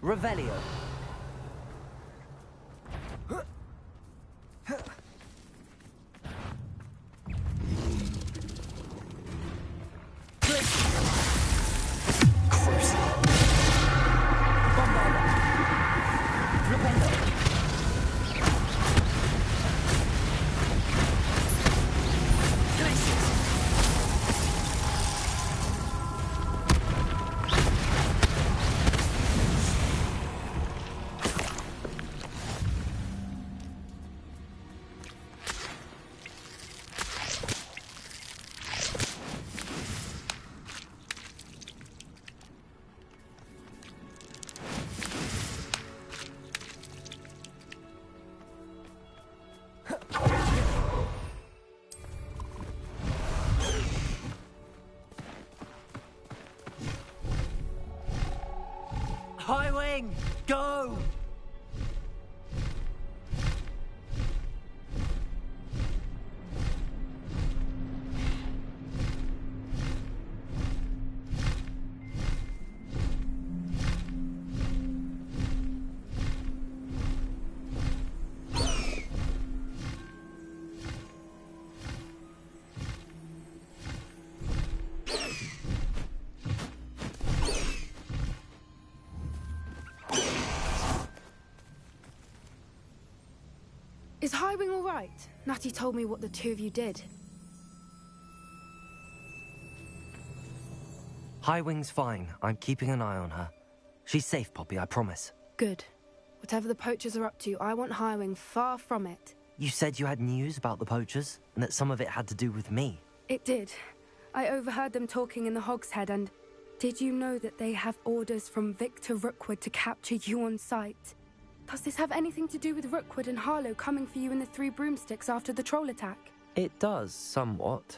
Revelio. Highwing, go! Is Hurryy all right? Natty told me what the two of you did. Highwing's fine. I'm keeping an eye on her. She's safe, Poppy, I promise. Good. Whatever the poachers are up to, I want Hurryy far from it. You said you had news about the poachers, and that some of it had to do with me. It did. I overheard them talking in the Hogshead, and did you know that they have orders from Victor Rookwood to capture you on sight? Does this have anything to do with Rookwood and Harlow coming for you in the Three Broomsticks after the troll attack? It does, somewhat.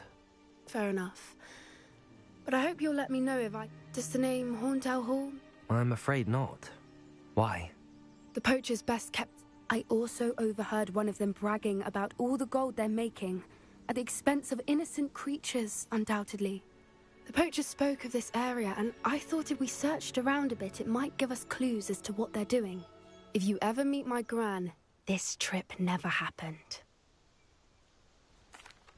Fair enough. But I hope you'll let me know if I... Does the name haunt our hall? I'm afraid not. Why? The poachers best kept... I also overheard one of them bragging about all the gold they're making, at the expense of innocent creatures, undoubtedly. The poachers spoke of this area, and I thought if we searched around a bit, it might give us clues as to what they're doing. If you ever meet my gran, this trip never happened.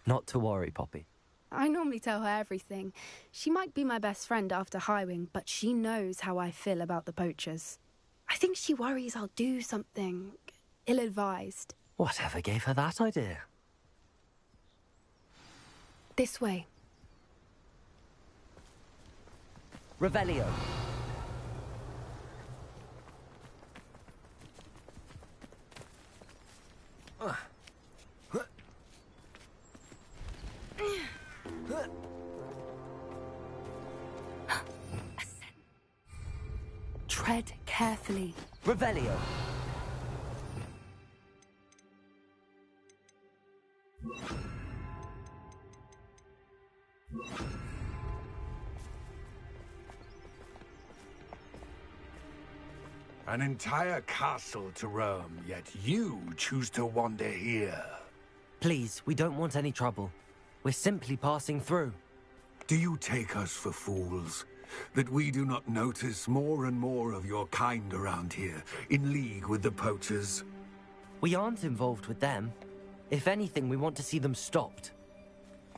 Not to worry, Poppy. I normally tell her everything. She might be my best friend after Hurryy, but she knows how I feel about the poachers. I think she worries I'll do something ill-advised. Whatever gave her that idea? This way. Revelio. Tread carefully. Revelio. An entire castle to roam, yet you choose to wander here. Please, we don't want any trouble. We're simply passing through. Do you take us for fools? That we do not notice more and more of your kind around here, in league with the poachers? We aren't involved with them. If anything, we want to see them stopped.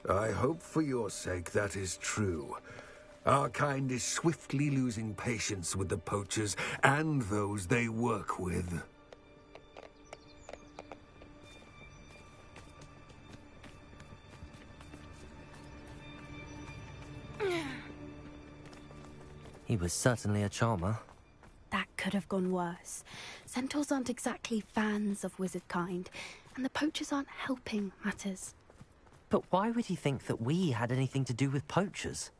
I hope for your sake that is true. Our kind is swiftly losing patience with the poachers and those they work with. He was certainly a charmer. That could have gone worse. Centaurs aren't exactly fans of wizard kind, and the poachers aren't helping matters. But why would he think that we had anything to do with poachers?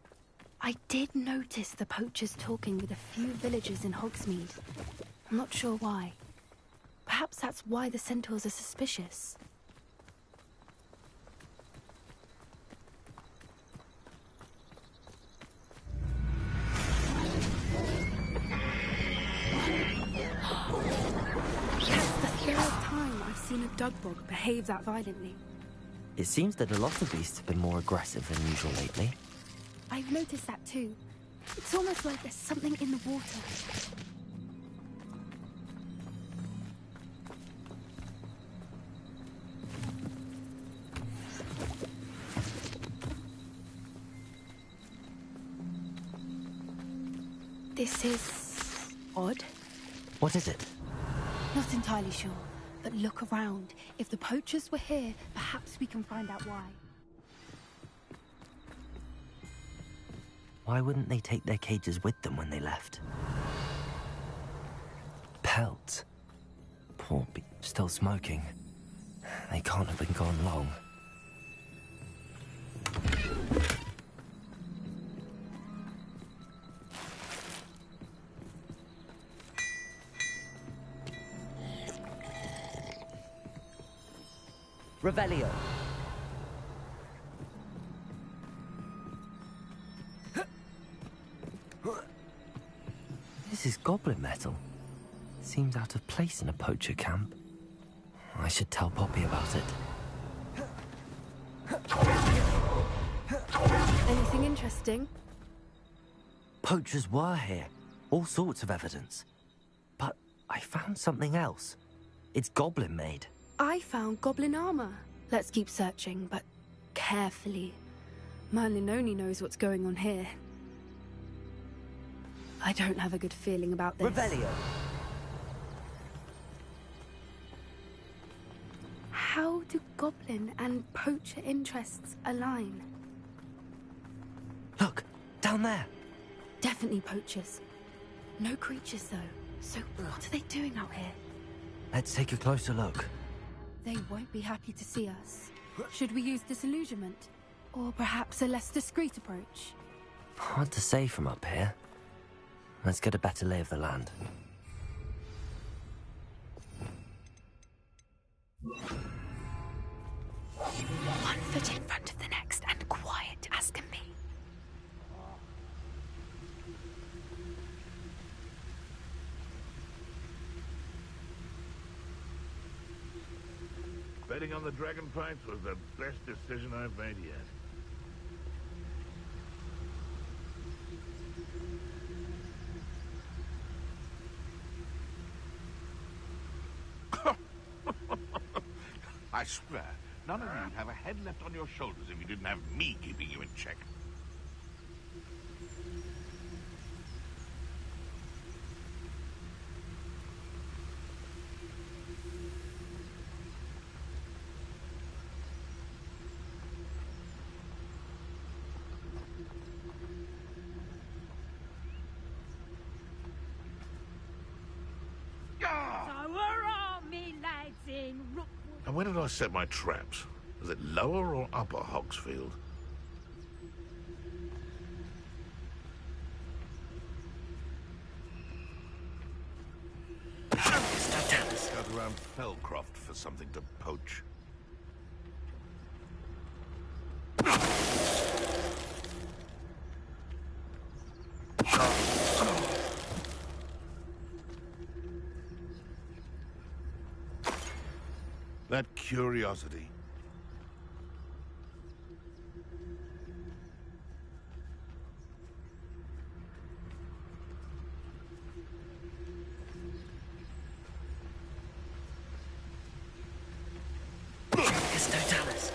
I did notice the poachers talking with a few villagers in Hogsmeade. I'm not sure why. Perhaps that's why the centaurs are suspicious. Seen a dugbog behave that violently. It seems that a lot of beasts have been more aggressive than usual lately. I've noticed that too. It's almost like there's something in the water. This is odd. What is it? Not entirely sure, but look around. If the poachers were here, perhaps we can find out why. Why wouldn't they take their cages with them when they left? Pelts. Poor still smoking. They can't have been gone long. Revelio. This is goblin metal. Seems out of place in a poacher camp. I should tell Poppy about it. Anything interesting? Poachers were here. All sorts of evidence. But I found something else. It's goblin made. I found goblin armor. Let's keep searching, but carefully. Merlin only knows what's going on here. I don't have a good feeling about this. Revelio. How do goblin and poacher interests align? Look, down there. Definitely poachers. No creatures, though. So what are they doing out here? Let's take a closer look. They won't be happy to see us. Should we use disillusionment? Or perhaps a less discreet approach? Hard to say from up here. Let's get a better lay of the land. One foot in front of the next and quiet as can be. Betting on the dragon fights was the best decision I've made yet. I swear, none of you'd have a head left on your shoulders if you didn't have me keeping you in check. And where did I set my traps? Was it lower or upper Hogsfield? Scout around Fellcroft for something to poach. That curiosity. There's no Dallas.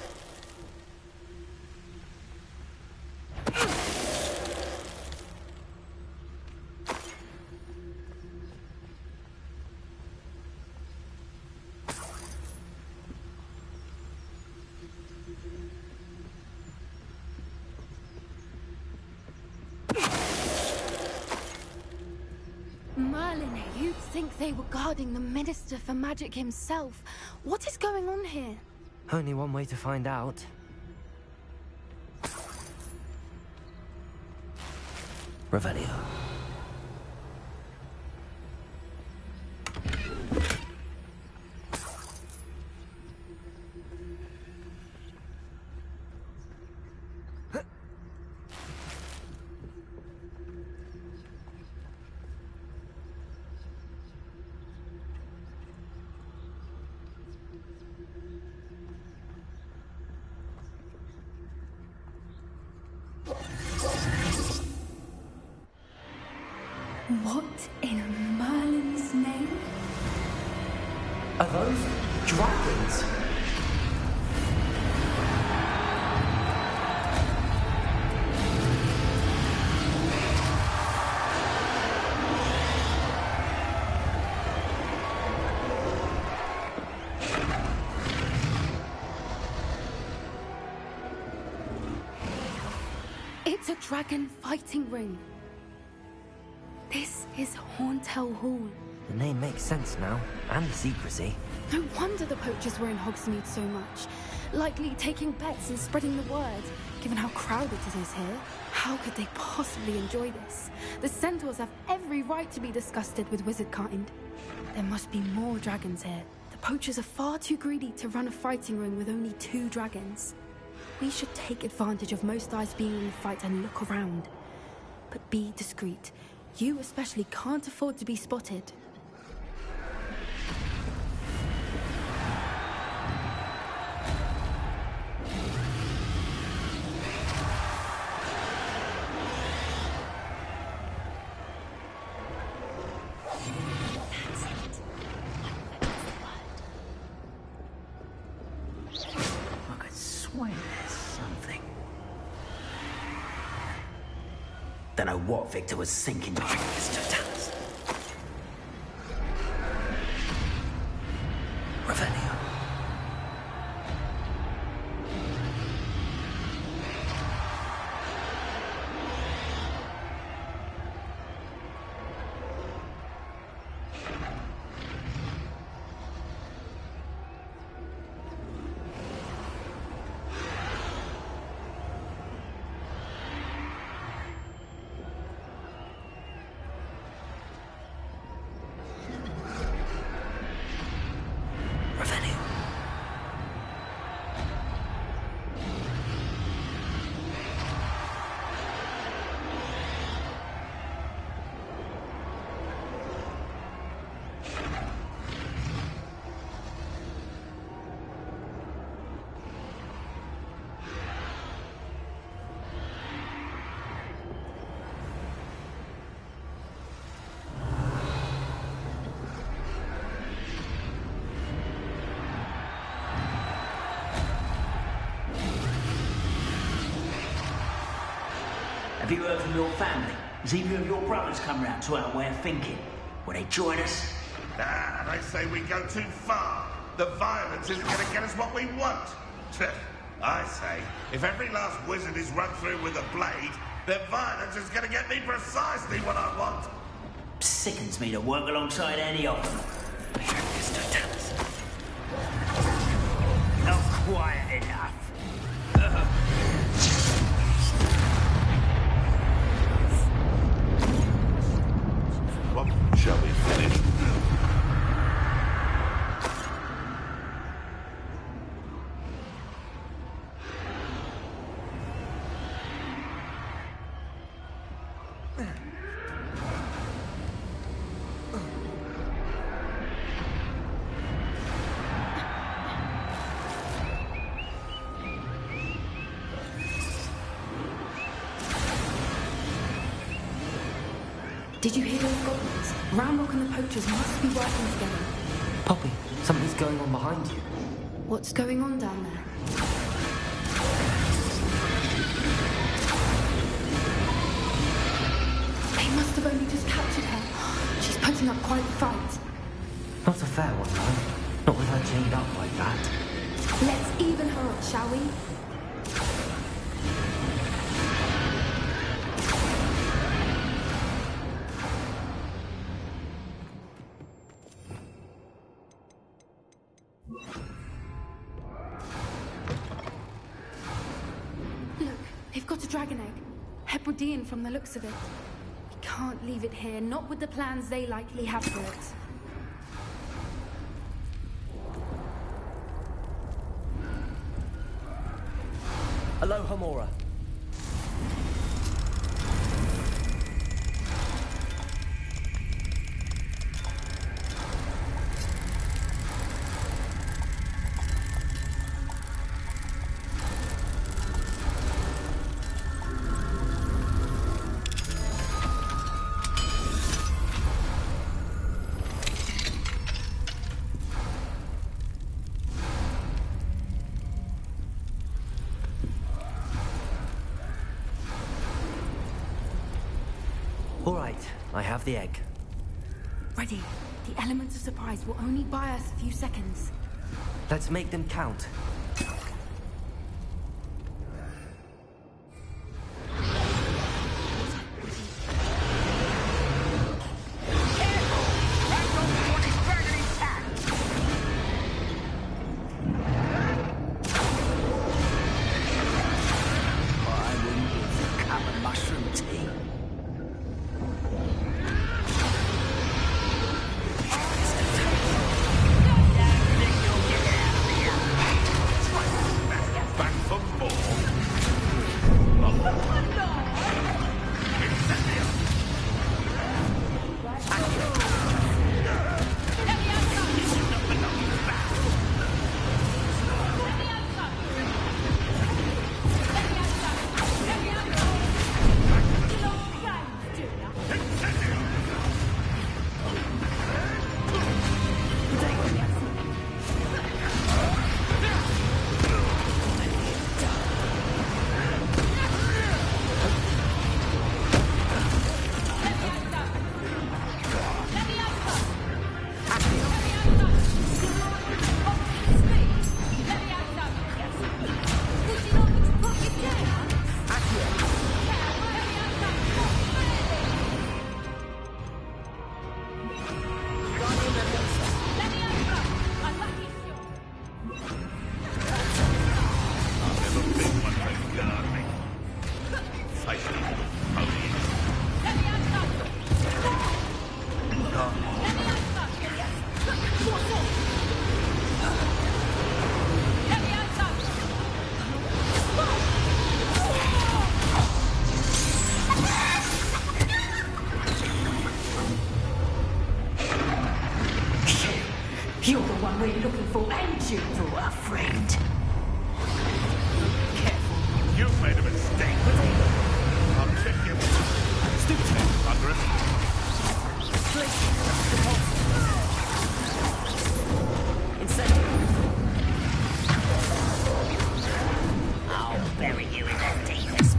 Merlin, you'd think they were guarding the Minister for Magic himself. What is going on here? Only one way to find out. Revelio. What in Merlin's name? Are those dragons? It's a dragon fighting ring. This is Hauntel Hall. The name makes sense now, and the secrecy. No wonder the poachers were in Hogsmeade so much. Likely taking bets and spreading the word, given how crowded it is here. How could they possibly enjoy this? The centaurs have every right to be disgusted with wizard kind. There must be more dragons here. The poachers are far too greedy to run a fighting ring with only 2 dragons. We should take advantage of most eyes being in the fight and look around. But be discreet. You especially can't afford to be spotted. Don't know what Victor was thinking behind this Totalis. Revenio. Have you heard from your family? Has either of your brothers come round to our way of thinking? Will they join us? Ah, they say we go too far. The violence isn't going to get us what we want. I say, if every last wizard is run through with a blade, then violence is going to get me precisely what I want. Sickens me to work alongside any of them. Not quiet enough. What shall we finish? Did you hear those goblins? Ramrock and the poachers must be working together. Poppy, something's going on behind you. What's going on down there? They must have only just captured her. She's putting up quite a fight. Not a fair one, though. Not with her chained up like that. Let's even her up, shall we? Look, they've got a dragon egg. Hebridean from the looks of it. We can't leave it here, not with the plans they likely have for it. Aloha, Mora. All right, I have the egg. Ready. The element of surprise will only buy us a few seconds. Let's make them count. we're looking for and you for a friend. You've made a mistake. I'll check you. Stupid. Underestimate. I'll bury you in the deepest.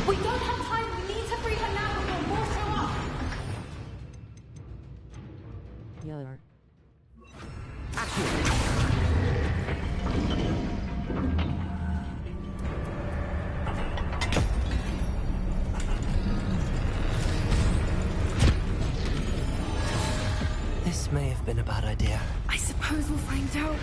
We don't have time. We need to free her now before more show up. Yurrrr. This may have been a bad idea. I suppose we'll find out.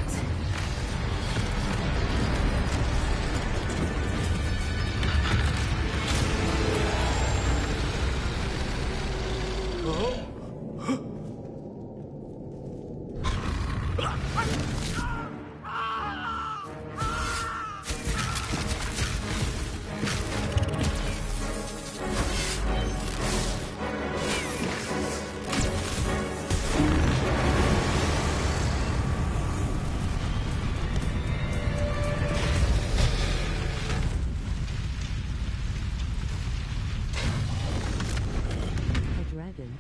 Dragon.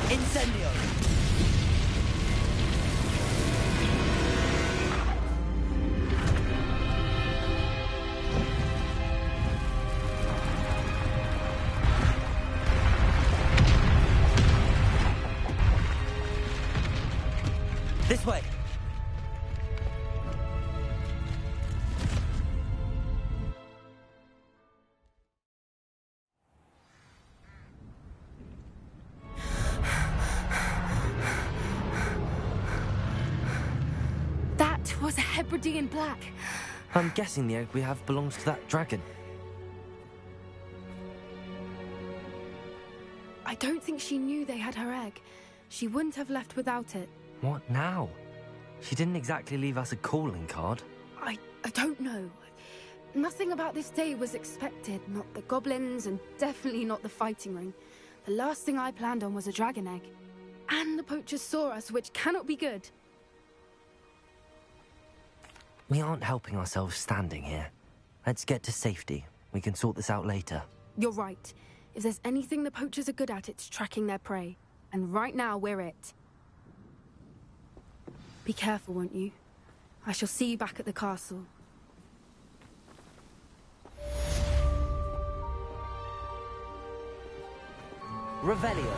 Incendio! This way! That was a Hebridean black. I'm guessing the egg we have belongs to that dragon. I don't think she knew they had her egg. She wouldn't have left without it. What now? She didn't exactly leave us a calling card. I don't know. Nothing about this day was expected. Not the goblins, and definitely not the fighting ring. The last thing I planned on was a dragon egg. And the poachers saw us, which cannot be good. We aren't helping ourselves standing here. Let's get to safety. We can sort this out later. You're right. If there's anything the poachers are good at, it's tracking their prey. And right now, we're it. Be careful, won't you? I shall see you back at the castle. Revelio.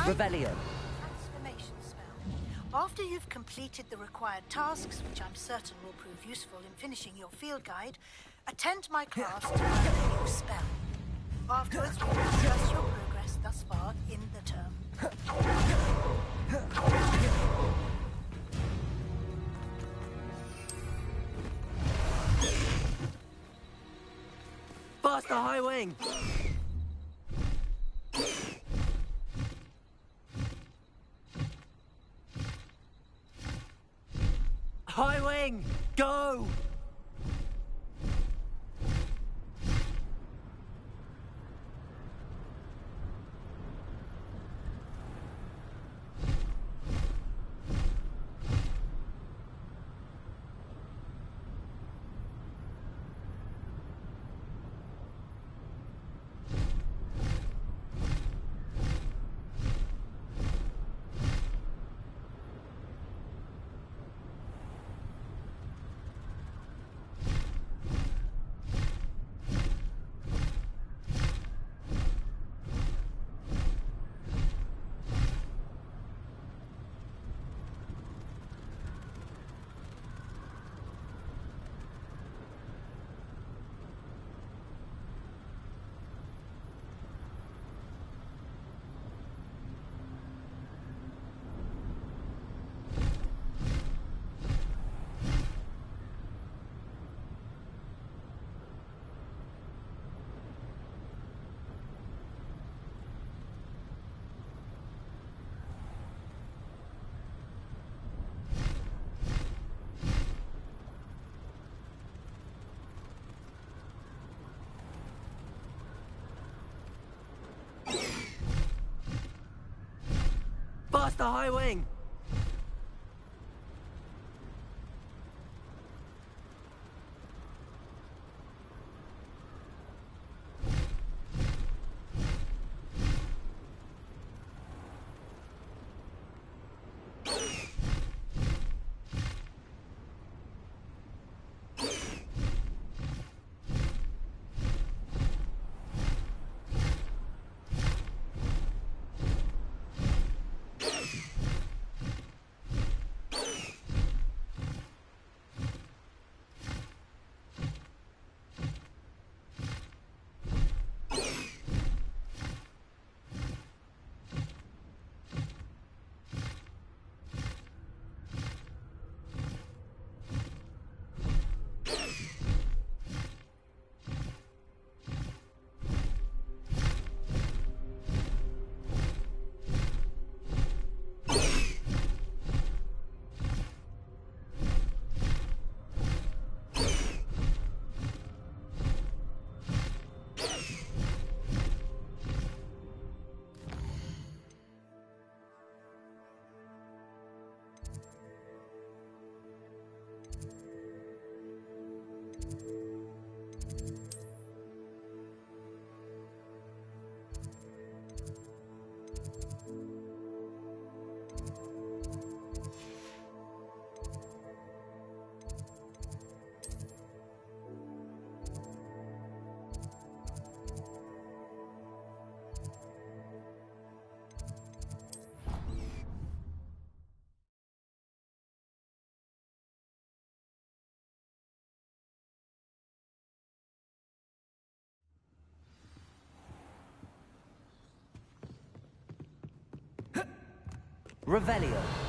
Revelio. Transformation spell. After you've completed the required tasks, which I'm certain will prove useful in finishing your field guide, attend my class to learn a new spell. Afterwards, we will discuss your progress thus far in the term. Faster, High Wing! High Wing, go! Faster, High Wing! Revelio.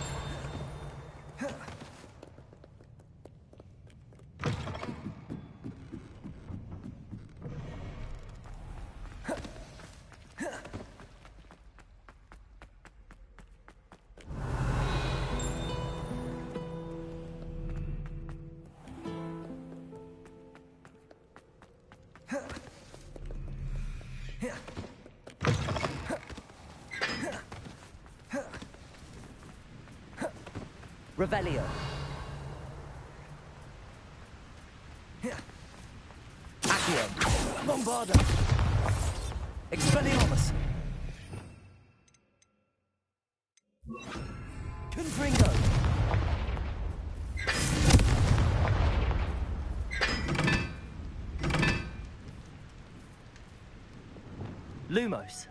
Revelio. Accio. Bombarda. Expelliarmus. Confringo. Lumos.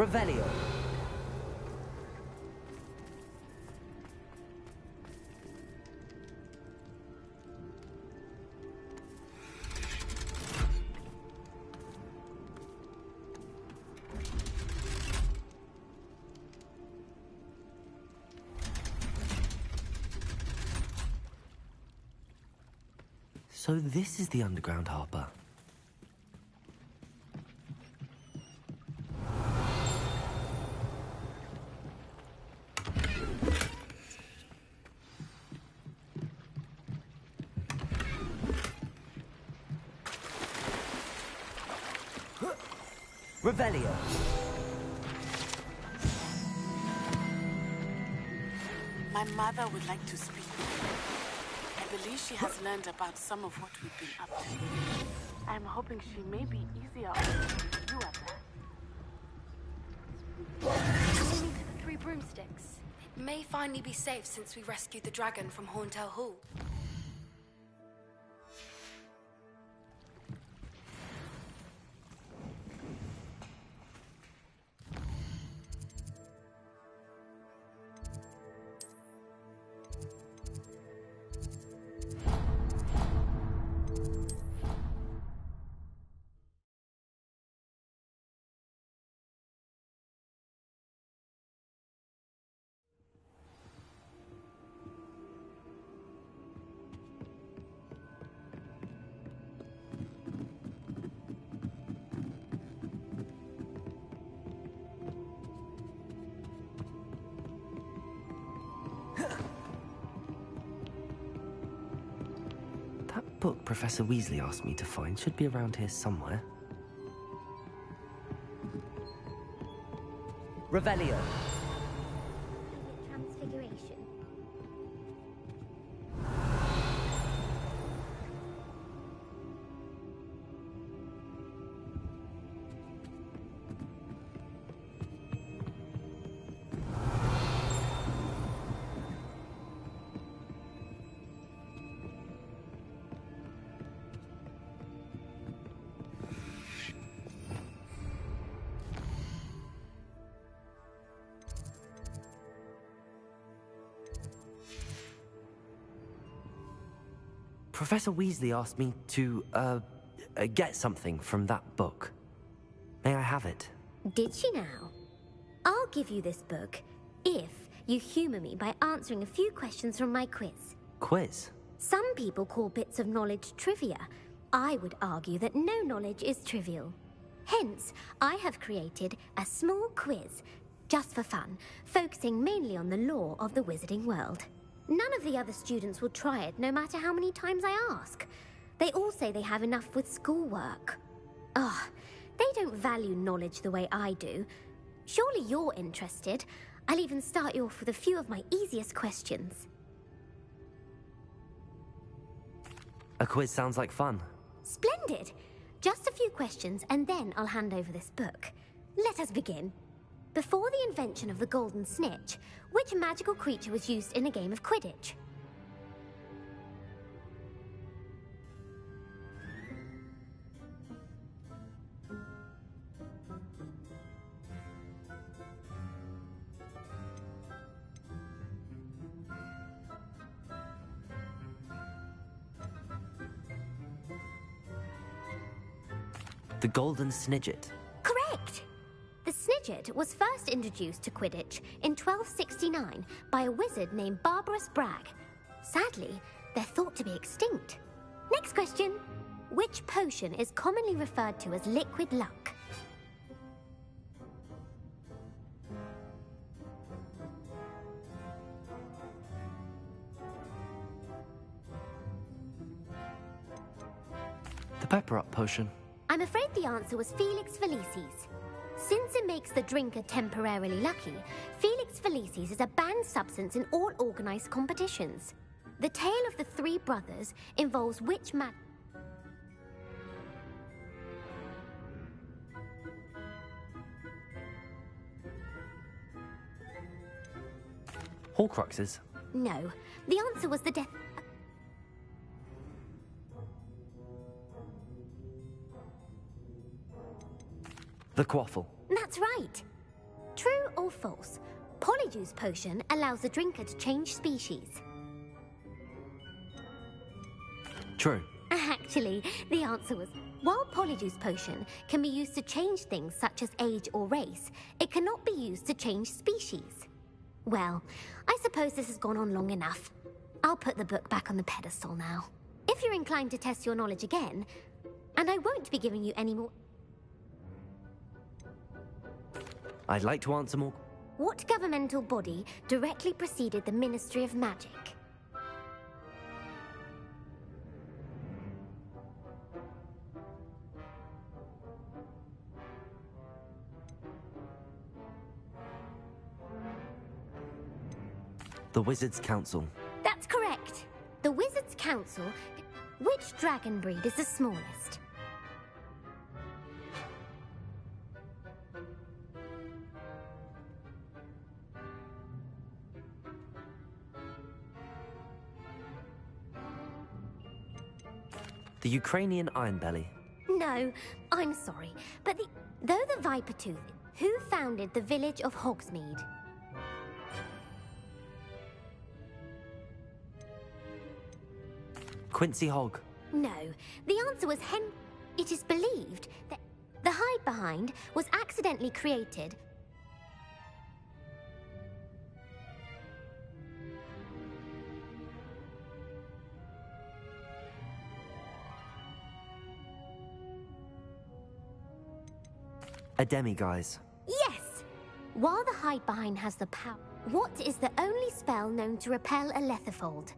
Revelio. So this is the underground harbor. Revelio. My mother would like to speak. I believe she has learned about some of what we've been up to. I'm hoping she may be easier on you at that. Leading to the Three Broomsticks. It may finally be safe since we rescued the dragon from Horntail Hall. That book Professor Weasley asked me to find should be around here somewhere. Revelio. Transfiguration. Professor Weasley asked me to, get something from that book. May I have it? Did she now? I'll give you this book if you humor me by answering a few questions from my quiz. Quiz? Some people call bits of knowledge trivia. I would argue that no knowledge is trivial. Hence, I have created a small quiz, just for fun, focusing mainly on the lore of the wizarding world. None of the other students will try it, no matter how many times I ask. They all say they have enough with schoolwork. Ugh, they don't value knowledge the way I do. Surely you're interested. I'll even start you off with a few of my easiest questions. A quiz sounds like fun. Splendid! Just a few questions, and then I'll hand over this book. Let us begin. Before the invention of the golden snitch, which magical creature was used in a game of Quidditch? The Golden Snidget. Correct! The Snidget was first introduced to Quidditch in 1269 by a wizard named Barbarous Bragg. Sadly, they're thought to be extinct. Next question. Which potion is commonly referred to as liquid luck? The Pepper Up potion. I'm afraid the answer was Felix Felicis. Since it makes the drinker temporarily lucky, Felix Felicis is a banned substance in all organized competitions. The tale of the three brothers involves which Horcruxes. No, the answer was the death... The Quaffle. That's right. or false? Polyjuice potion allows the drinker to change species. True. Actually, the answer was, while Polyjuice potion can be used to change things such as age or race, it cannot be used to change species. Well, I suppose this has gone on long enough. I'll put the book back on the pedestal now. If you're inclined to test your knowledge again, and I won't be giving you any more... I'd like to answer more. What governmental body directly preceded the Ministry of Magic? The Wizards' Council. That's correct. The Wizards' Council... Which dragon breed is the smallest? The Ukrainian Ironbelly. No, I'm sorry, but though the Viper-Tooth, who founded the village of Hogsmeade? Quincy Hogg. No, the answer was It is believed that the hide-behind was accidentally created. A demiguise. Yes! While the hide-behind has the power, what is the only spell known to repel a letherfold?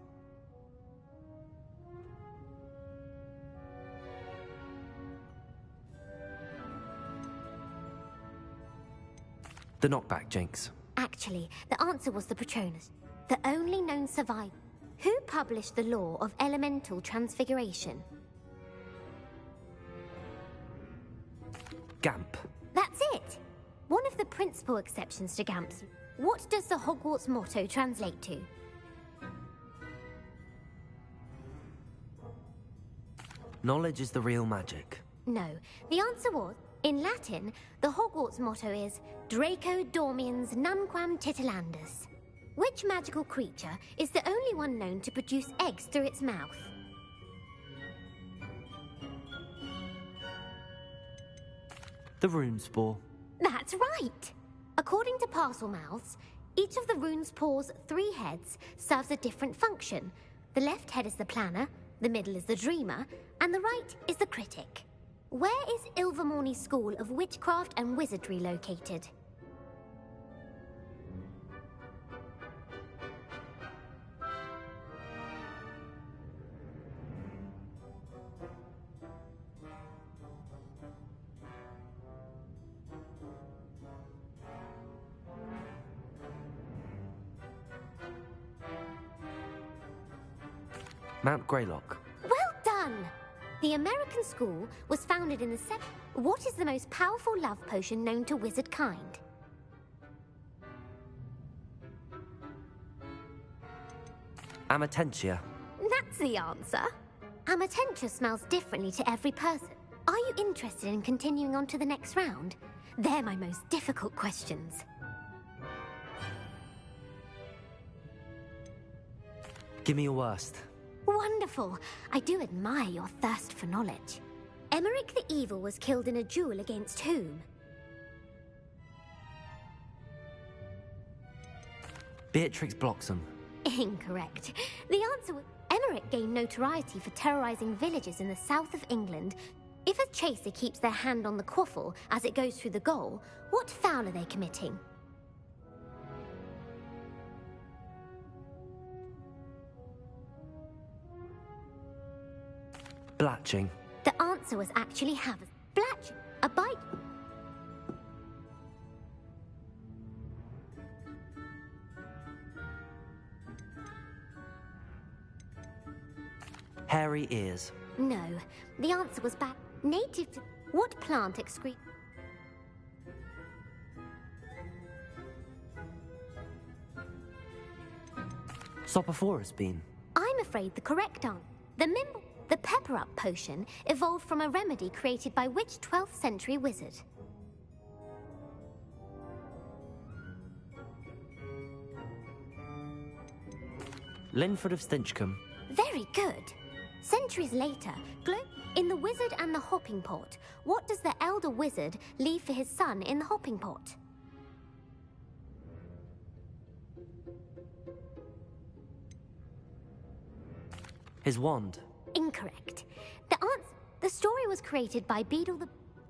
The knockback jinx. Actually, the answer was the Patronus, the only known survivor. Who published the law of elemental transfiguration? Gamp. That's it! One of the principal exceptions to Gamps. What does the Hogwarts motto translate to? Knowledge is the real magic. No, the answer was, in Latin, the Hogwarts motto is Draco Dormiens Nunquam Titilandus. Which magical creature is the only one known to produce eggs through its mouth? The rune spore. That's right! According to Parselmouths, each of the rune's paws' 3 heads serves a different function. The left head is the planner, the middle is the dreamer, and the right is the critic. Where is Ilvermorny School of Witchcraft and Wizardry located? Mount Greylock. Well done! The American school was founded in the What is the most powerful love potion known to wizard kind? Amatentia. That's the answer. Amatentia smells differently to every person. Are you interested in continuing on to the next round? They're my most difficult questions. Give me your worst. Wonderful. I do admire your thirst for knowledge. Emmerich the Evil was killed in a duel against whom? Beatrix Bloxham. Incorrect. The answer was... Emmerich gained notoriety for terrorizing villages in the south of England. If a chaser keeps their hand on the quaffle as it goes through the goal, what foul are they committing? Blatching. The answer was actually Havers. Blatch, a bite. Hairy ears. No, the answer was back. Native to... What plant excrete... Sophophorus bean. I'm afraid the correct answer. The pepper-up potion evolved from a remedy created by which 12th century wizard? Linford of Stinchcombe. Very good. Centuries later, in The Wizard and the Hopping Pot, what does the elder wizard leave for his son in the hopping pot? His wand. Incorrect. The story was created by Beedle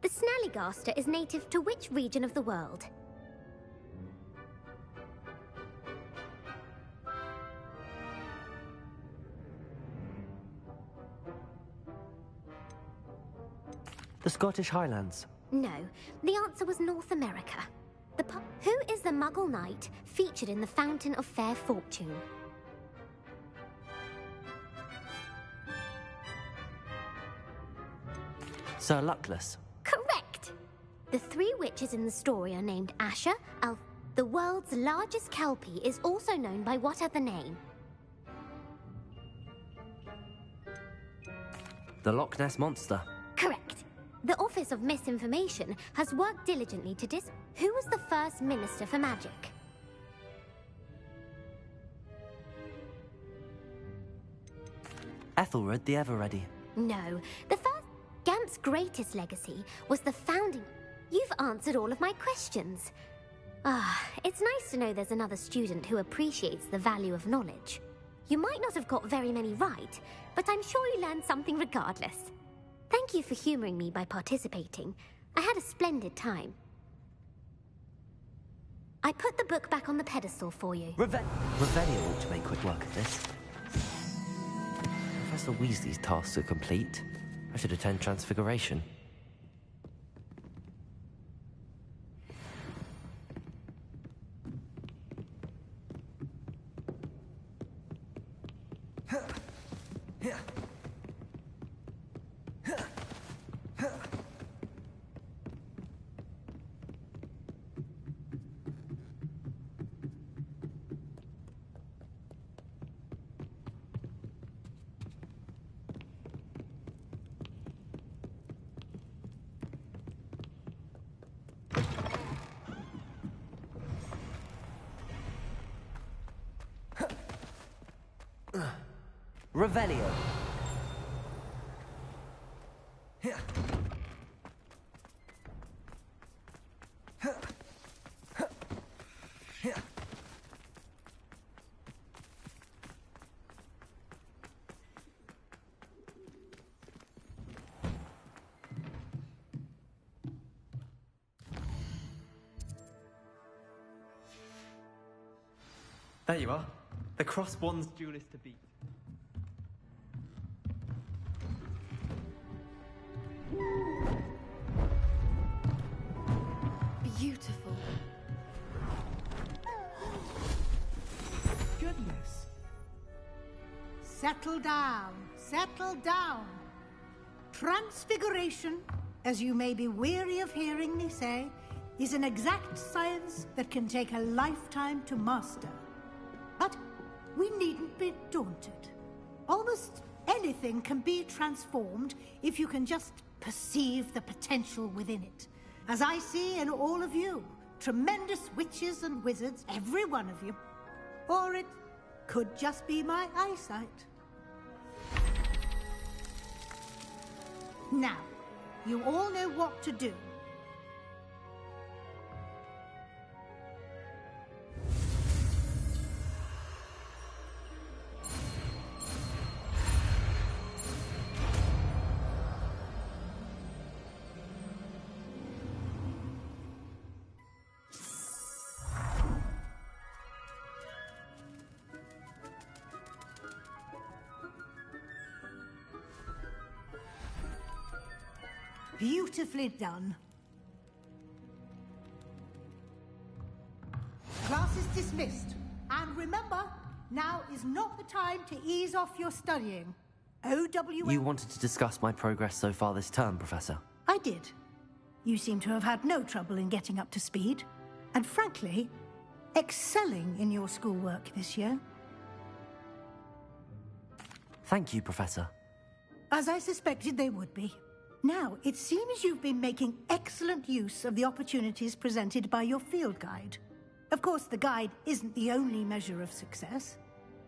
the Snallygaster is native to which region of the world? The Scottish Highlands. No, the answer was North America. Who is the Muggle knight featured in the Fountain of Fair Fortune? Sir Luckless. Correct! The three witches in the story are named Asher, The world's largest kelpie is also known by what other name? The Loch Ness Monster. Correct. The Office of Misinformation has worked diligently to Who was the first Minister for Magic? Ethelred the Ever-Ready. No. The first Gamp's greatest legacy was the founding... You've answered all of my questions. It's nice to know there's another student who appreciates the value of knowledge. You might not have got very many right, but I'm sure you learned something regardless. Thank you for humoring me by participating. I had a splendid time. I put the book back on the pedestal for you. Revelio ought to make quick work of this. Professor Weasley's tasks are complete. I should attend Transfiguration. Revelio. There you are. The cross-wands duelist to beat. Beautiful. Goodness. Settle down. Settle down. Transfiguration, as you may be weary of hearing me say, is an exact science that can take a lifetime to master. But we needn't be daunted. Almost anything can be transformed if you can just perceive the potential within it. As I see in all of you, tremendous witches and wizards, every one of you. Or it could just be my eyesight. Now, you all know what to do. Beautifully done. Class is dismissed. And remember, now is not the time to ease off your studying. OWL... You wanted to discuss my progress so far this term, Professor. I did. You seem to have had no trouble in getting up to speed. And frankly, excelling in your schoolwork this year. Thank you, Professor. As I suspected they would be. Now, it seems you've been making excellent use of the opportunities presented by your field guide. Of course, the guide isn't the only measure of success.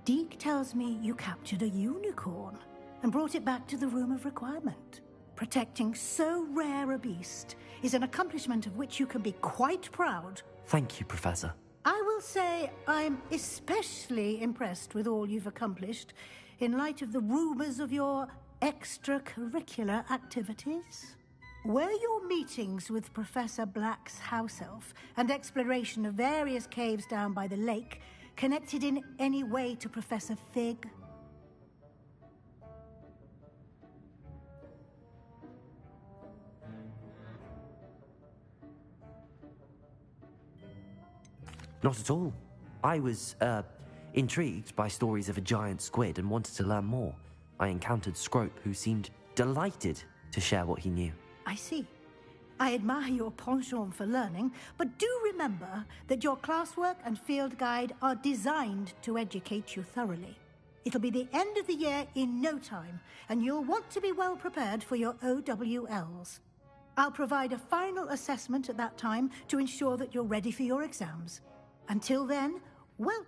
Deke tells me you captured a unicorn and brought it back to the Room of Requirement. Protecting so rare a beast is an accomplishment of which you can be quite proud. Thank you, Professor. I will say I'm especially impressed with all you've accomplished in light of the rumors of your extracurricular activities. Were your meetings with Professor Black's house elf and exploration of various caves down by the lake connected in any way to Professor Fig? Not at all. I was, intrigued by stories of a giant squid and wanted to learn more. I encountered Scrope, who seemed delighted to share what he knew. I see. I admire your penchant for learning, but do remember that your classwork and field guide are designed to educate you thoroughly. It'll be the end of the year in no time, and you'll want to be well prepared for your OWLs. I'll provide a final assessment at that time to ensure that you're ready for your exams. Until then, well,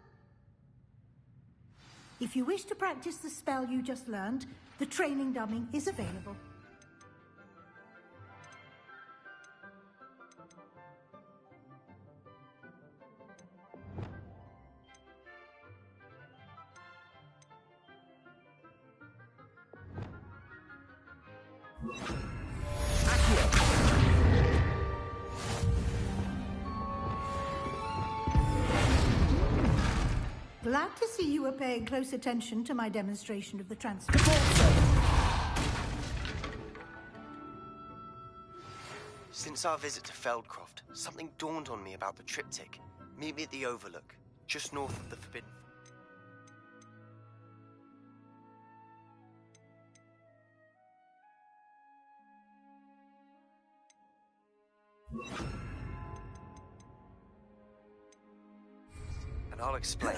if you wish to practice the spell you just learned, the training dummy is available. Glad to see you were paying close attention to my demonstration of the transfer. Since our visit to Feldcroft, something dawned on me about the triptych. Meet me at the Overlook, just north of the Forbidden. And I'll explain.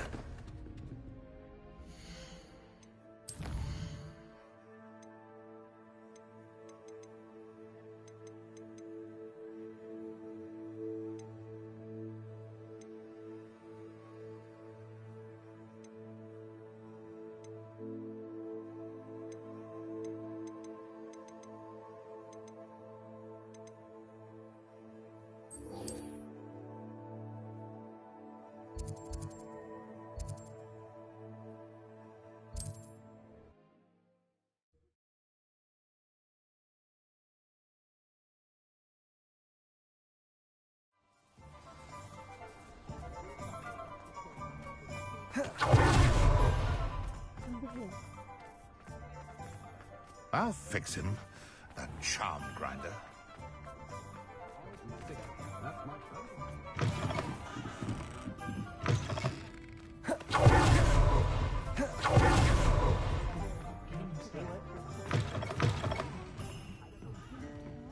I'll fix him, that charm grinder.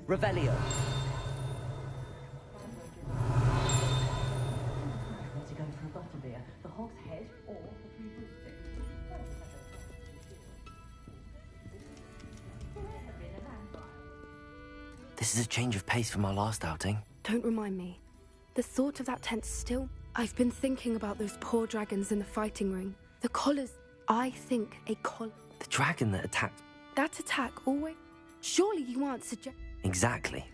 Revelio. To go for a butterbeer, the hog's head or the three broomsticks. This is a change of pace from our last outing. Don't remind me. The thought of that tent still... I've been thinking about those poor dragons in the fighting ring. The collars... I think a collar... The dragon that attacked... That attack always... Surely you aren't suggesting... Exactly.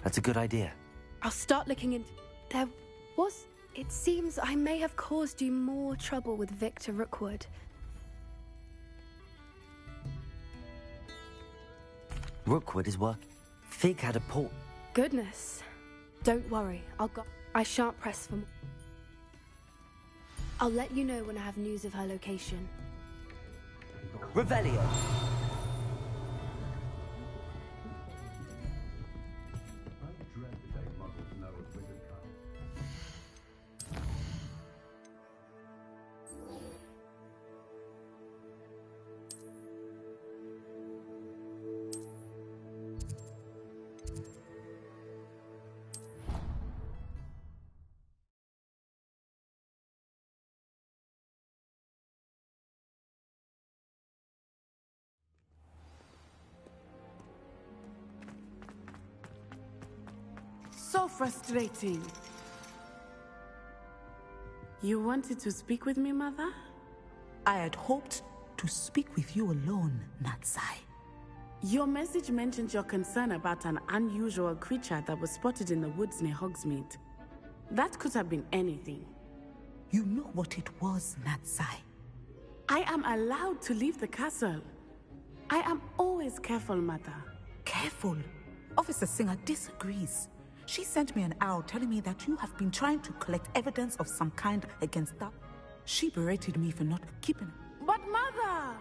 That's a good idea. I'll start looking into... There was... It seems I may have caused you more trouble with Victor Rookwood. Rookwood is work. Fig had a port. Goodness. Don't worry, I shan't press for more. I'll let you know when I have news of her location. Revelio. So frustrating. You wanted to speak with me, Mother? I had hoped to speak with you alone, Natsai. Your message mentioned your concern about an unusual creature that was spotted in the woods near Hogsmeade. That could have been anything. You know what it was, Natsai. I am allowed to leave the castle. I am always careful, Mother. Careful? Officer Singer disagrees. She sent me an owl telling me that you have been trying to collect evidence of some kind against that. She berated me for not keeping it. But Mother!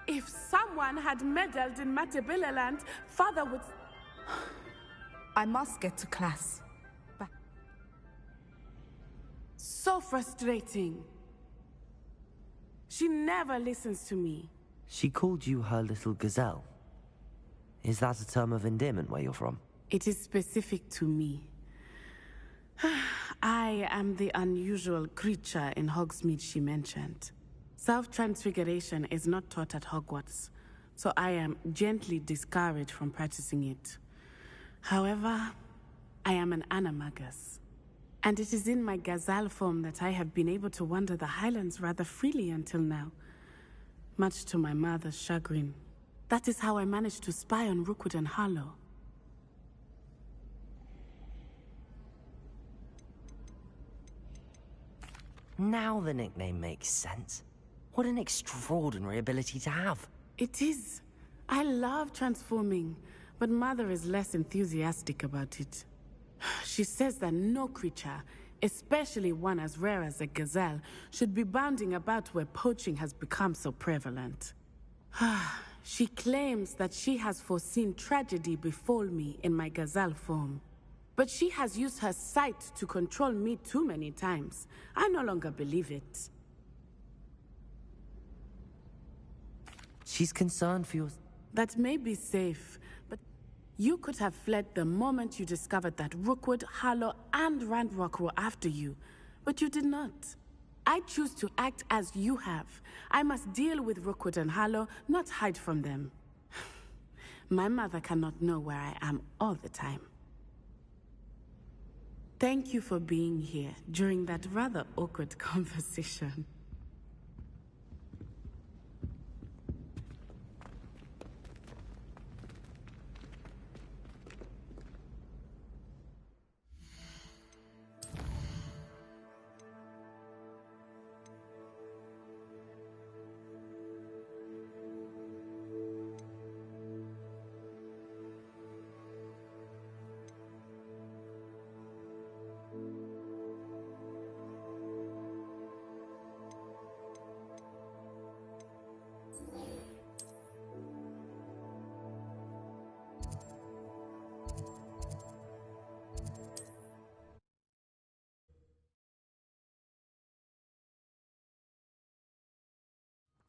If someone had meddled in Matabeleland, Father would... I must get to class. Bye. So frustrating. She never listens to me. She called you her little gazelle. Is that a term of endearment where you're from? It is specific to me. I am the unusual creature in Hogsmeade she mentioned. Self-transfiguration is not taught at Hogwarts, so I am gently discouraged from practicing it. However, I am an animagus, and it is in my gazelle form that I have been able to wander the Highlands rather freely until now, much to my mother's chagrin. That is how I managed to spy on Rookwood and Harlow. Now the nickname makes sense. What an extraordinary ability to have. It is. I love transforming, but Mother is less enthusiastic about it. She says that no creature, especially one as rare as a gazelle, should be bounding about where poaching has become so prevalent. She claims that she has foreseen tragedy befall me in my gazelle form. But she has used her sight to control me too many times. I no longer believe it. She's concerned for your... That may be safe, but you could have fled the moment you discovered that Rookwood, Harlow, and Ranrock were after you. But you did not. I choose to act as you have. I must deal with Rookwood and Harlow, not hide from them. My mother cannot know where I am all the time. Thank you for being here during that rather awkward conversation.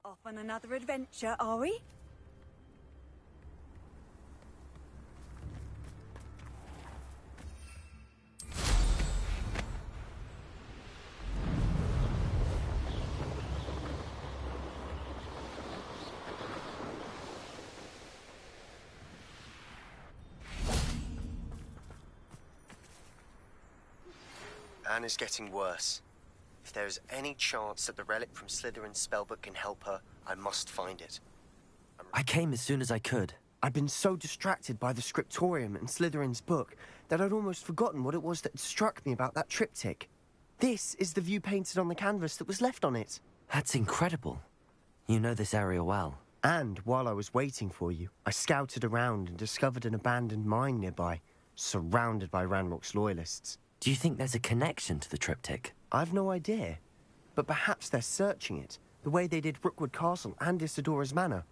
Off on another adventure, are we? Anne is getting worse. If there is any chance that the relic from Slytherin's spellbook can help her, I must find it. I came as soon as I could. I'd been so distracted by the scriptorium and Slytherin's book that I'd almost forgotten what it was that struck me about that triptych. This is the view painted on the canvas that was left on it. That's incredible. You know this area well. And while I was waiting for you, I scouted around and discovered an abandoned mine nearby, surrounded by Ranrock's loyalists. Do you think there's a connection to the triptych? I've no idea. But perhaps they're searching it, the way they did Rookwood Castle and Isidora's Manor.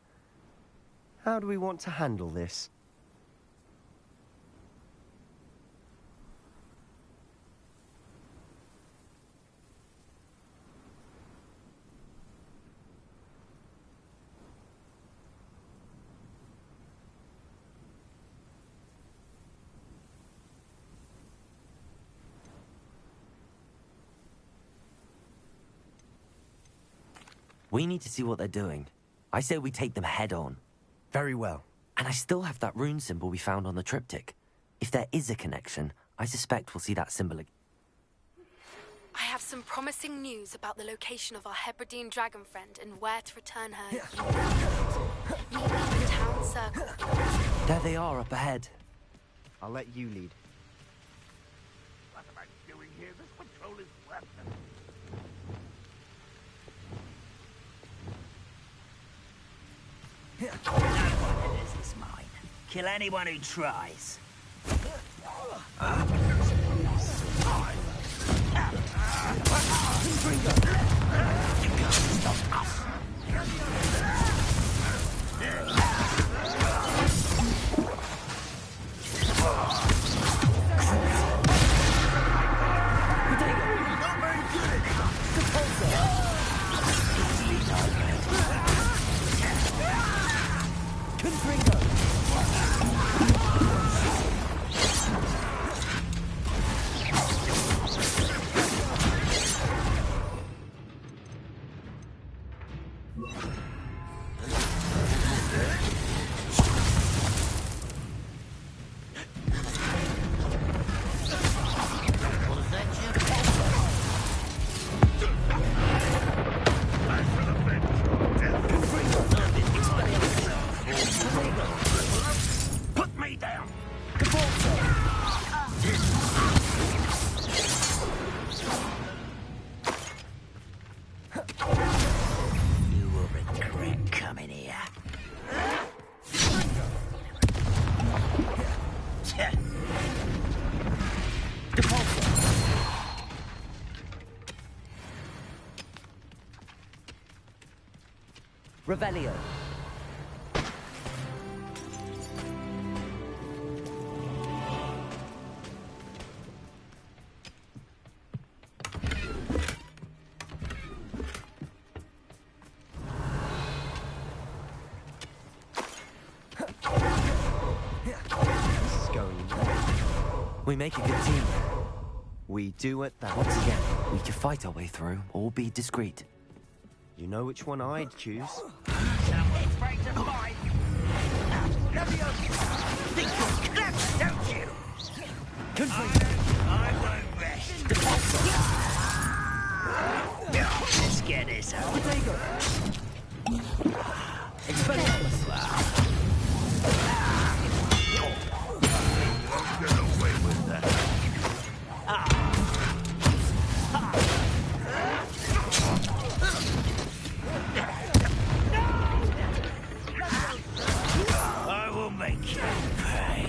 How do we want to handle this? We need to see what they're doing. I say we take them head on. Very well. And I still have that rune symbol we found on the triptych. If there is a connection, I suspect we'll see that symbol again. I have some promising news about the location of our Hebridean dragon friend and where to return her. Meet me in the town circle. There they are up ahead. I'll let you lead. What am I doing here? This patrol is worthless. No one enters this mine. Kill anyone who tries. Put me down! You will regret coming here. Revelio. We make a good team. We do at that. Once again, we can fight our way through or be discreet. You know which one I'd choose? Something's break to fight. Think you're clever, don't you? I won't rest. Let's get this over. Expelliarmus. Get away with that. I will make you pay.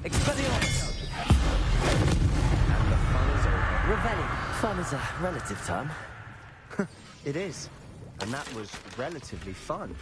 Expelliarmus. And the fun is over. Revelli. Fun is a relative term. It is. And that was relatively fun.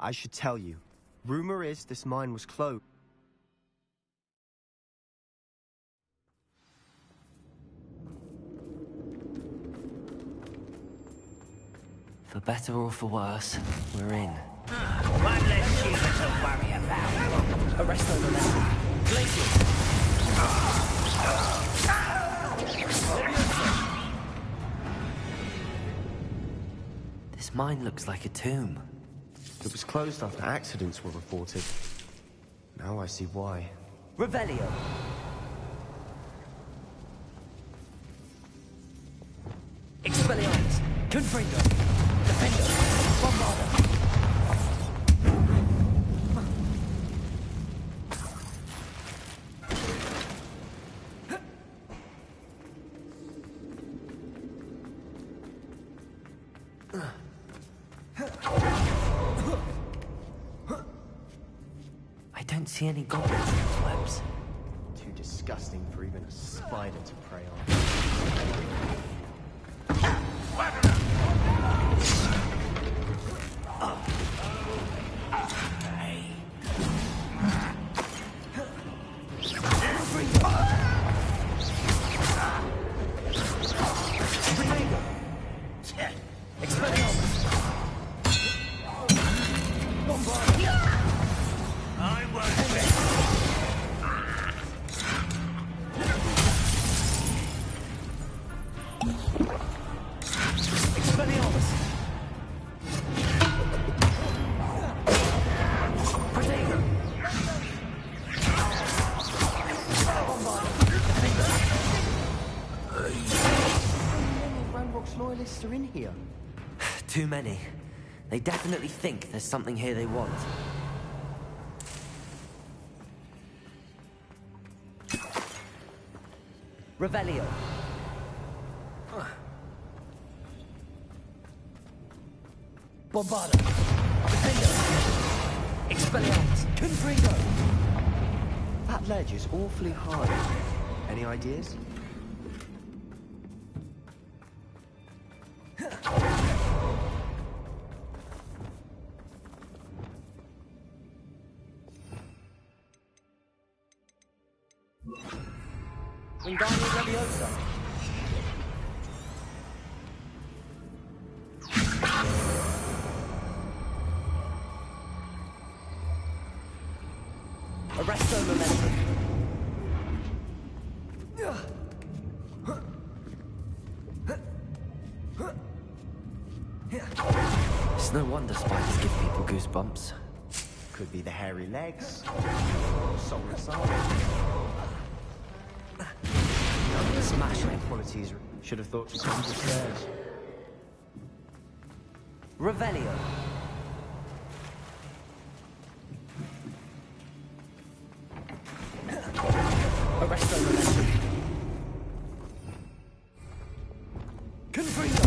I should tell you. Rumor is this mine was closed. For better or for worse, we're in. One less human to worry about. Arrest over there. This mine looks like a tomb. It was closed after accidents were reported. Now I see why. Revelio. Expelliarmus. Confringo. Defendo. Bombarda. I don't see any goblins in these webs. Too disgusting for even a spider to prey on. Loyalists are in here. Too many. They definitely think there's something here they want. Revelio. Bombarda. Defendo. Expelliarmus. Confringo. That ledge is awfully hard. Any ideas? Wingardium Leviosa. Arresto Momentum. It's no wonder spiders give people goosebumps. Could be the hairy legs. Soulless arms. Smashing qualities. Should have thought to come to stairs. Revelio. Arresto Momentum. Confringo.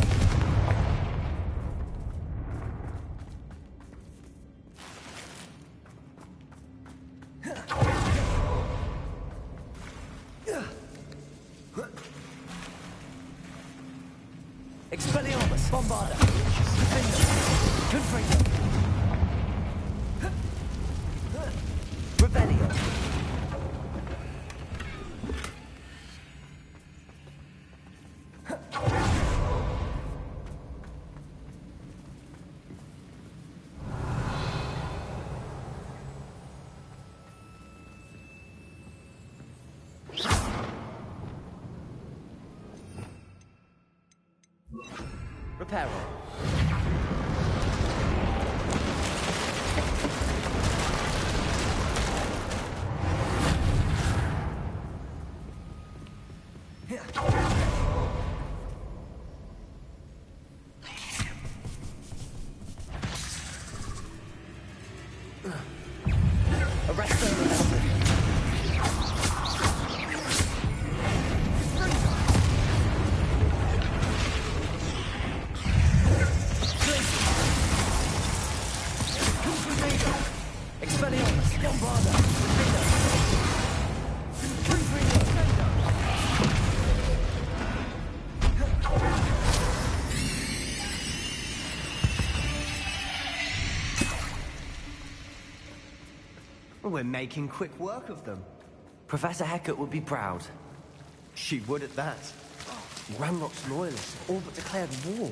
Expelliarmus. Bombarda. Defendo. Confringo. Revelio. Reparo. Arresto Momentum. We're making quick work of them. Professor Hecat would be proud. She would at that. Ranrock's loyalists have all but declared war.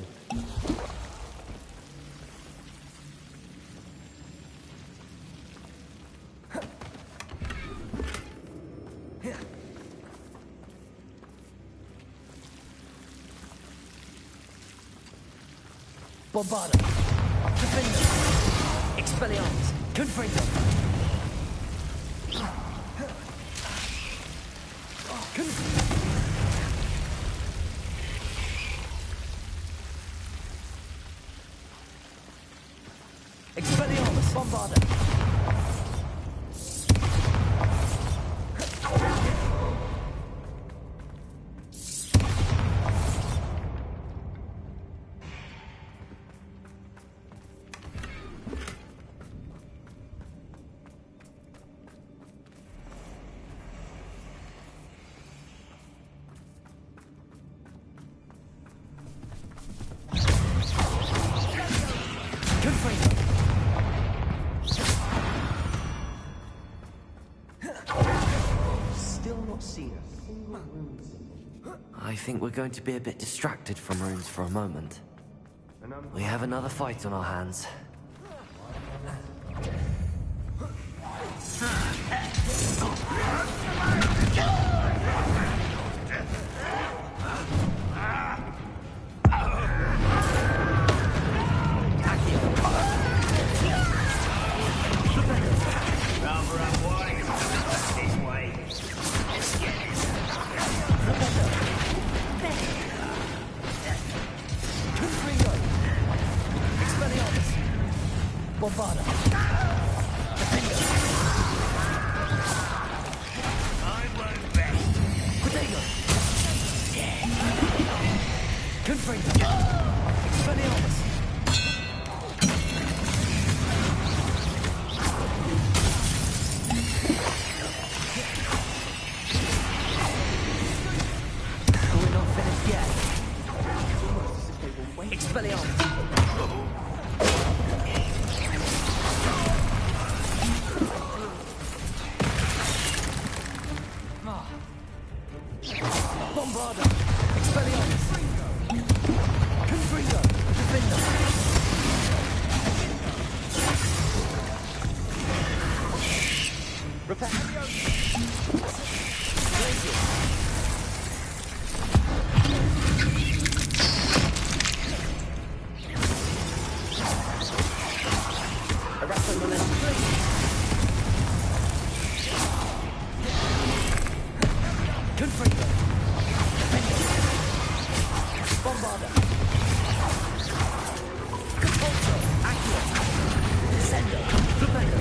Bombarda! Defender! Expelliarmus! Confringo! Expelliarmus! Bombarda! Still not seen a single rune symbol. I think we're going to be a bit distracted from runes for a moment. We have another fight on our hands. Bombarda! I won't best. Protego! Confringo! Expelliarmus! We're not finished yet. Expelliarmus! Bombarda! Expelliarmus! Confringo! Defender! Repair! Arresto momentum. Confringo! Bombarda! Compulso! Accurate! Descendo! Flamengo!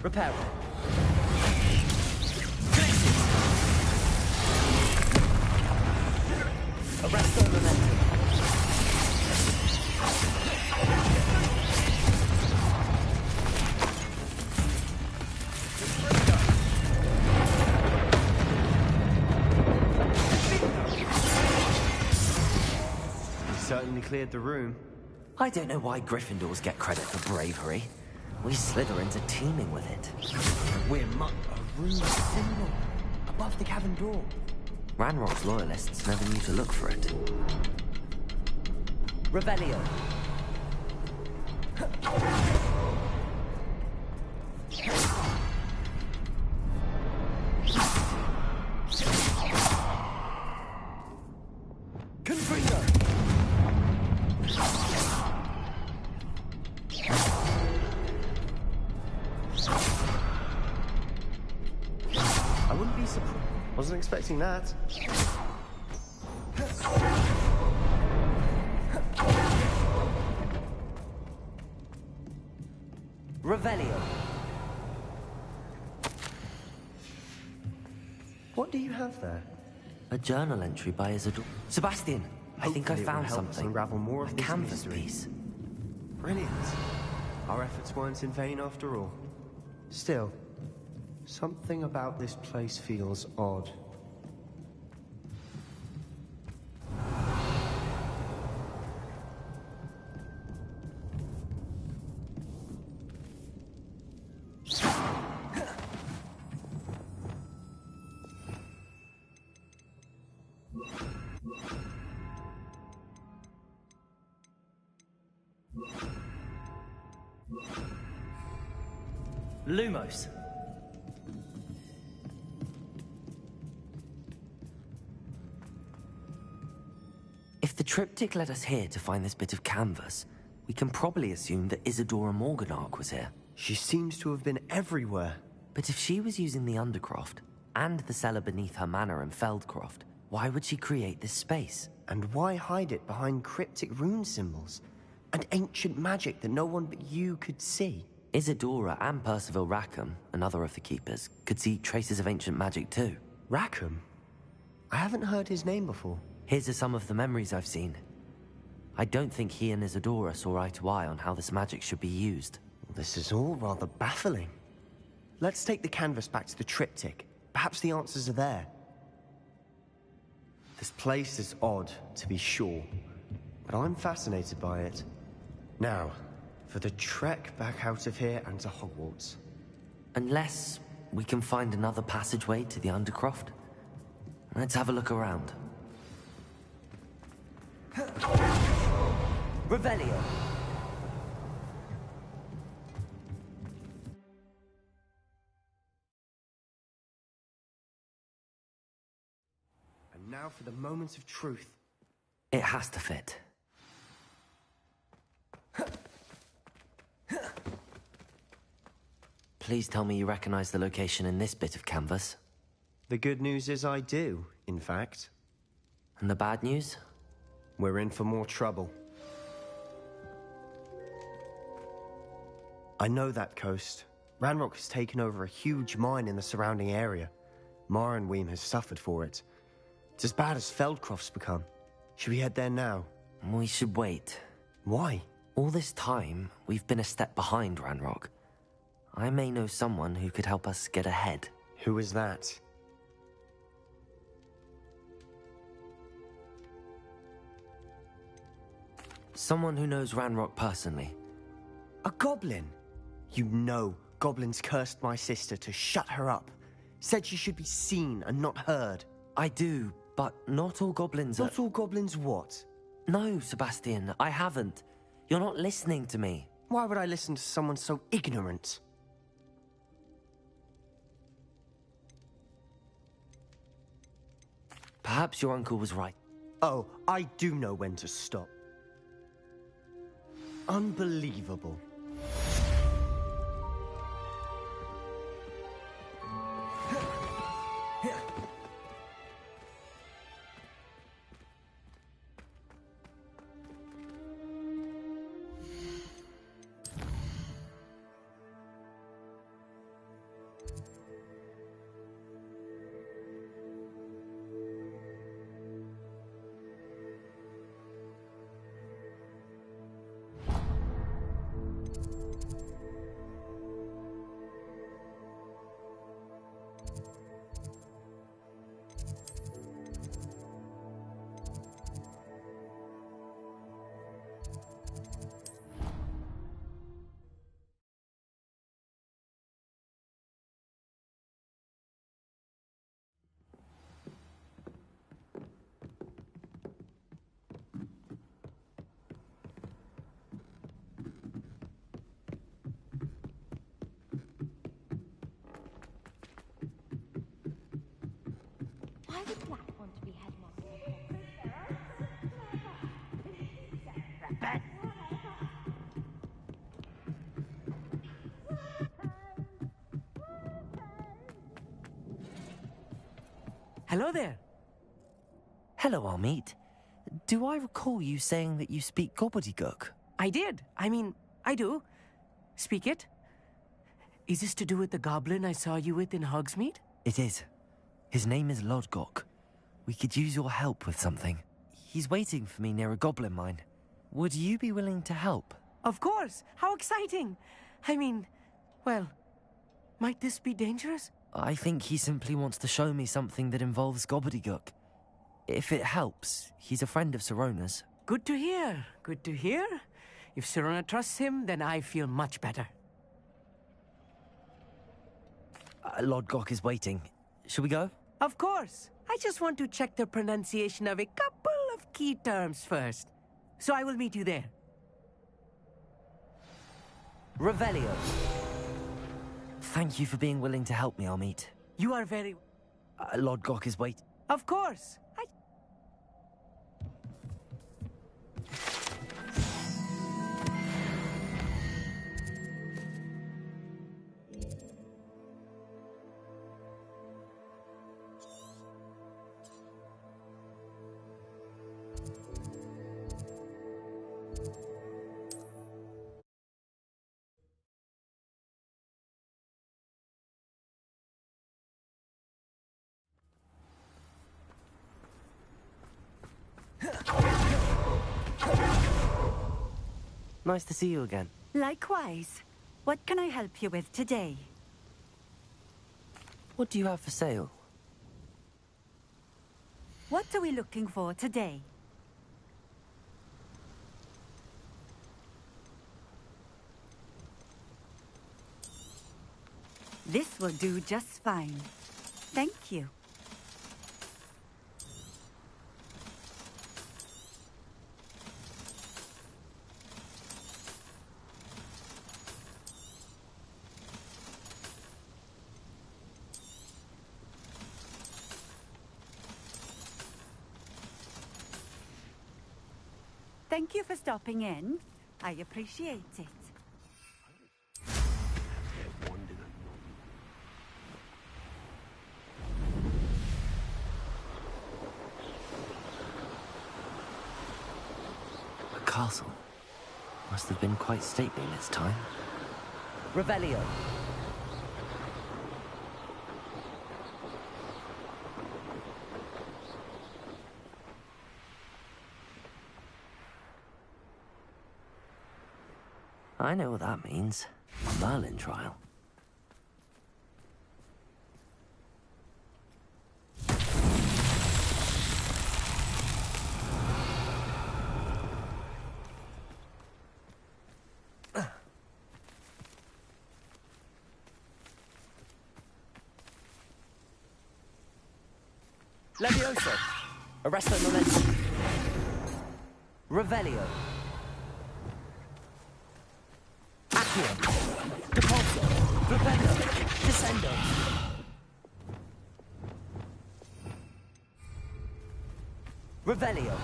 Repair. Arresto momentum. We certainly cleared the room. I don't know why Gryffindors get credit for bravery. We Slytherins are teeming with it. We're a rune symbol above the cavern door. Ranrock's loyalists never knew to look for it. Revelio. Confringo. I wouldn't be surprised. Wasn't expecting that. Revelio. What do you have there? A journal entry by Isidore. Sebastian, I think I Hopefully it will found help us something. unravel more of A this canvas mystery. piece. Brilliant. Our efforts weren't in vain after all. Still, something about this place feels odd. Lumos. If the triptych led us here to find this bit of canvas, we can probably assume that Isadora Morganark was here. She seems to have been everywhere. But if she was using the Undercroft, and the cellar beneath her manor in Feldcroft, why would she create this space? And why hide it behind cryptic rune symbols? And ancient magic that no one but you could see? Isadora and Percival Rackham, another of the Keepers, could see traces of ancient magic too. Rackham? I haven't heard his name before. His are some of the memories I've seen. I don't think he and Isadora saw eye to eye on how this magic should be used. This is all rather baffling. Let's take the canvas back to the triptych. Perhaps the answers are there. This place is odd, to be sure, but I'm fascinated by it. Now, for the trek back out of here and to Hogwarts. Unless we can find another passageway to the Undercroft. Let's have a look around. Revelio. And now for the moment of truth. It has to fit. Please tell me you recognize the location in this bit of canvas. The good news is I do, in fact. And the bad news? We're in for more trouble. I know that coast. Ranrock has taken over a huge mine in the surrounding area. Marrenweem has suffered for it. It's as bad as Feldcroft's become. Should we head there now? We should wait. Why? All this time, we've been a step behind Ranrock. I may know someone who could help us get ahead. Who is that? Someone who knows Ranrock personally. A goblin? You know goblins cursed my sister to shut her up. Said she should be seen and not heard. I do, but not all goblins are... Not all goblins what? No, Sebastian, I haven't. You're not listening to me. Why would I listen to someone so ignorant? Perhaps your uncle was right. Oh, I do know when to stop. Unbelievable. Why would Black want to be headmaster? Hello there. Hello, Armeet. Do I recall you saying that you speak gobbledygook? I did. I do. Speak it. Is this to do with the goblin I saw you with in Hogsmeade? It is. His name is Lodgok. We could use your help with something. He's waiting for me near a goblin mine. Would you be willing to help? Of course! How exciting! I mean, well, might this be dangerous? I think he simply wants to show me something that involves gobbledygook. If it helps, he's a friend of Sirona's. Good to hear. Good to hear. If Sirona trusts him, then I feel much better. Lodgok is waiting. Shall we go? Of course. I just want to check the pronunciation of a couple of key terms first. So I will meet you there. Revelio. Thank you for being willing to help me, Amit. You are very... Lodgok is waiting. Of course. Nice to see you again. Likewise. What can I help you with today? What do you have for sale? What are we looking for today? This will do just fine. Thank you. Thank you for stopping in. I appreciate it. A castle. Must have been quite stately in its time. Revelio. I know what that means. Merlin trial. Levioso. Arresto momentum. Revelio. Accio. Depulso. Flipendo. Descendo. Revelio.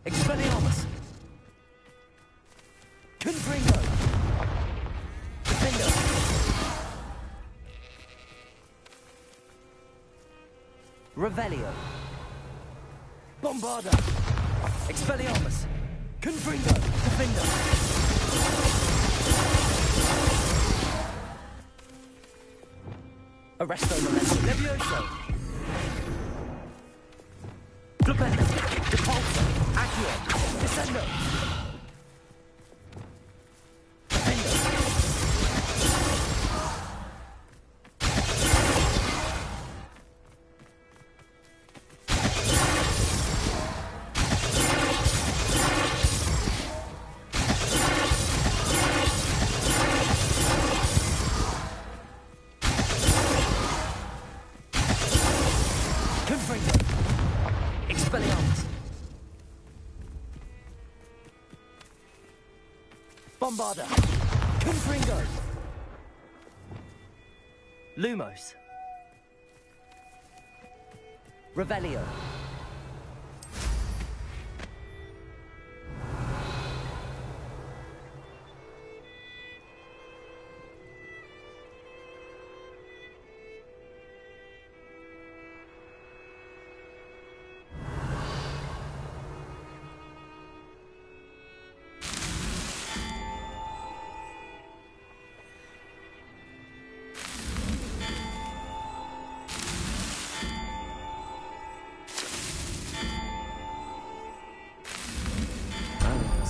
Expelliarmus! Confringo! Defendo! Revelio! Bombarda! Expelliarmus! Confringo! Defendo! Arresto Memento! Levioso! Flipendo! Depulso! Accio! Descendo! Confringo! Expelliarmus! Bombarda! Confringo! Lumos! Revelio!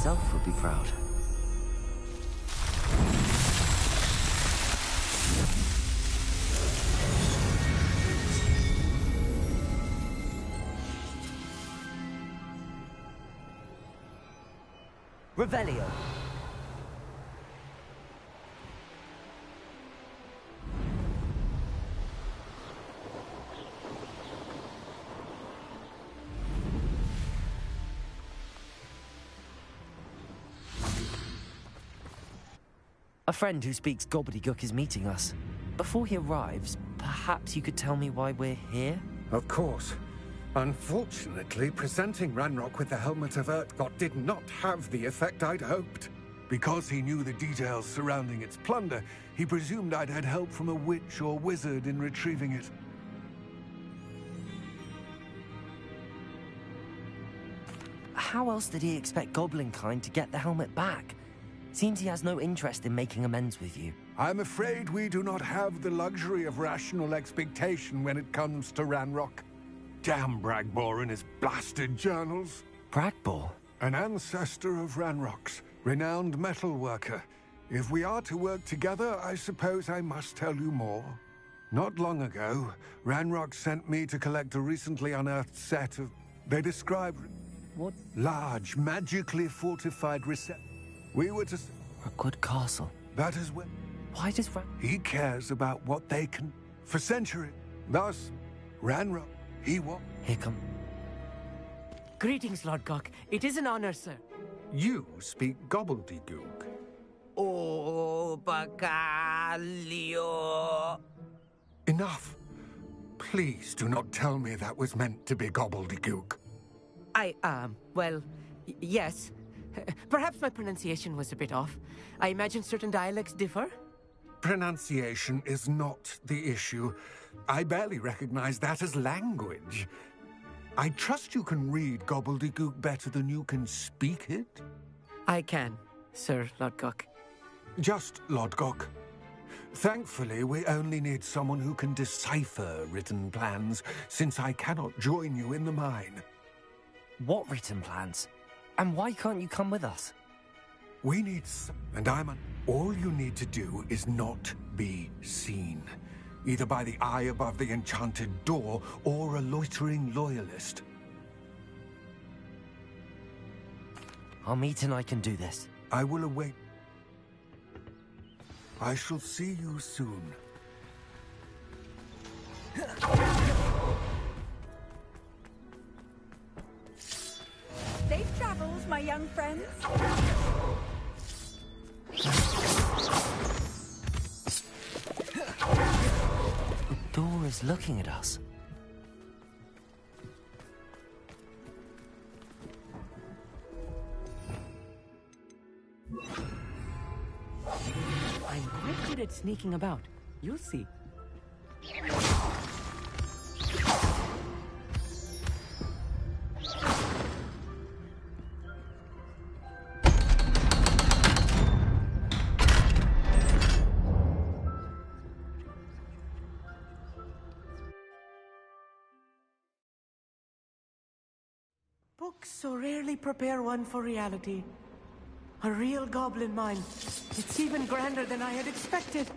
himself would be proud. Revelio. A friend who speaks gobbledygook is meeting us. Before he arrives, perhaps you could tell me why we're here? Of course. Unfortunately, presenting Ranrock with the Helmet of Urtkot did not have the effect I'd hoped. Because he knew the details surrounding its plunder, he presumed I'd had help from a witch or wizard in retrieving it. How else did he expect Goblinkind to get the helmet back? Seems he has no interest in making amends with you. I'm afraid we do not have the luxury of rational expectation when it comes to Ranrock. Damn Bragbor and his blasted journals. Bragbor? An ancestor of Ranrock's, renowned metal worker. If we are to work together, I suppose I must tell you more. Not long ago, Ranrock sent me to collect a recently unearthed set of... They described... What? Large, magically fortified receptacles. We were to... Rookwood Castle. That is where... Why does He cares about what they can... For centuries. Thus, Ranrock, he what? Here come... Greetings, Lord Gok. It is an honor, sir. You speak gobbledygook. Oh, Bacalio. Enough. Please do not tell me that was meant to be gobbledygook. Well, yes. Perhaps my pronunciation was a bit off. I imagine certain dialects differ? Pronunciation is not the issue. I barely recognize that as language. I trust you can read gobbledygook better than you can speak it? I can, Sir Lord Gok. Just Lord Gok. Thankfully, we only need someone who can decipher written plans, since I cannot join you in the mine. What written plans? And why can't you come with us? We need and all you need to do is not be seen. Either by the eye above the enchanted door, or a loitering loyalist. Our meet and I can do this. I will await. I shall see you soon. Safe travels, my young friends. The door is looking at us. I'm quite good at sneaking about. You'll see. Books so rarely prepare one for reality. A real goblin mine. It's even grander than I had expected.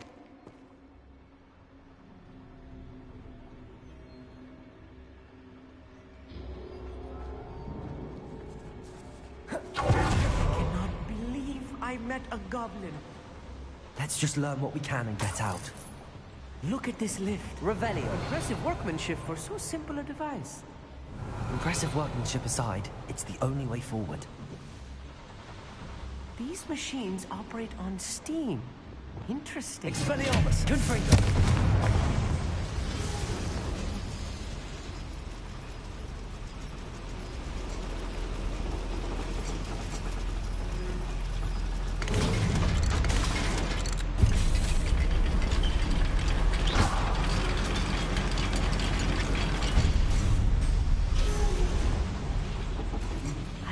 I cannot believe I met a goblin. Let's just learn what we can and get out. Look at this lift. Revelio. Impressive workmanship for so simple a device. Impressive workmanship aside, it's the only way forward. These machines operate on steam. Interesting. Expelliarmus! Confringo!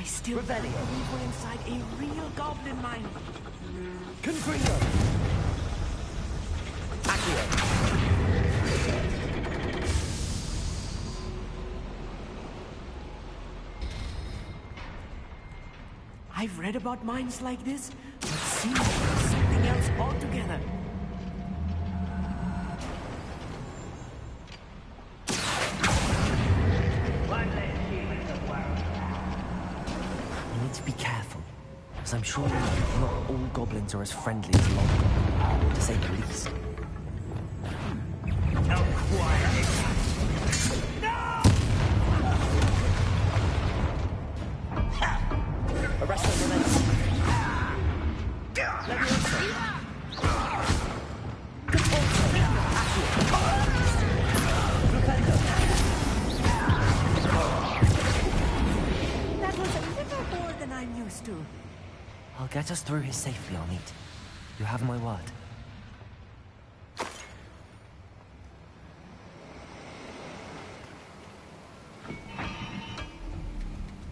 Still believe we're inside a real goblin mine. Confringo! Accio! I I've read about mines like this, but seeing it is something else altogether. You need to be careful, as I'm sure you know not all goblins are as friendly as Log, to say the least. Arrest them, momentum. Let me That was a little more than I'm used to. I'll get us through here safely, I'll meet. You have my word.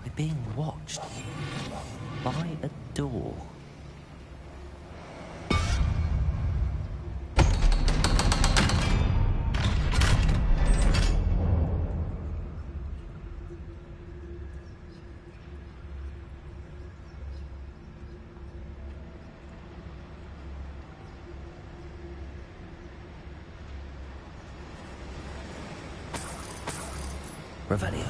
We're being watched by a door. Revelio.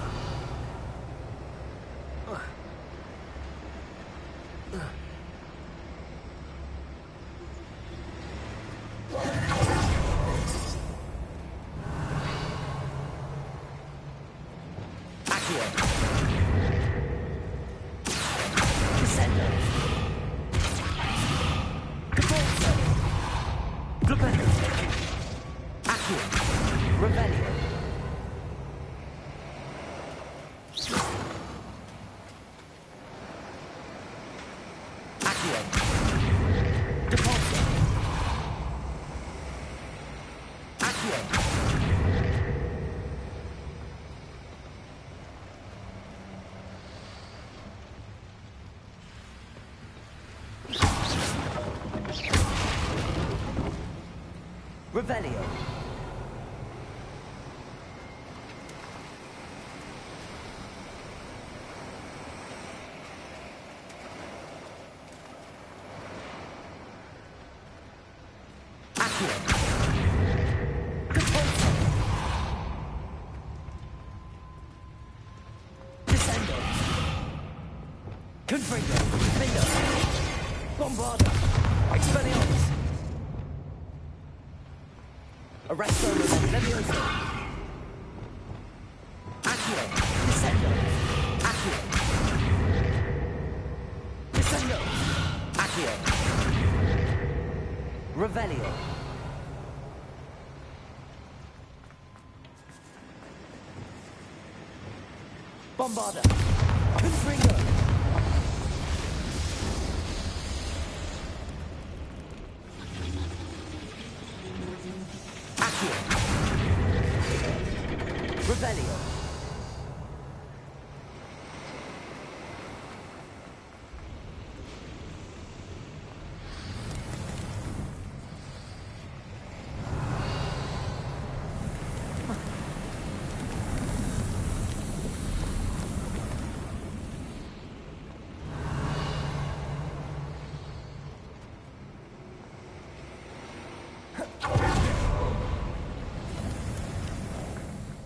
Revelio. Confringo, Findo, Bombarda, Expelliarmus, Arresto, Levioso, Accio, Descendo, Accio, Descendo, Accio, Revelio, Bombarda, Confringo, Revelio.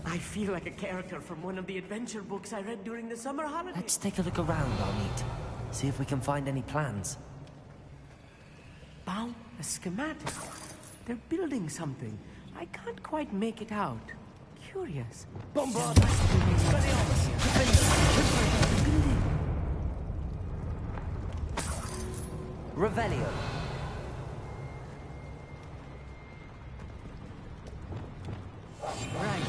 I feel like a character from one of the adventure books I read during the summer holidays. Let's take a look around, Arneet. See if we can find any plans. Bound a schematic. They're building something. I can't quite make it out. Curious. Bombarda! Revelio. Right.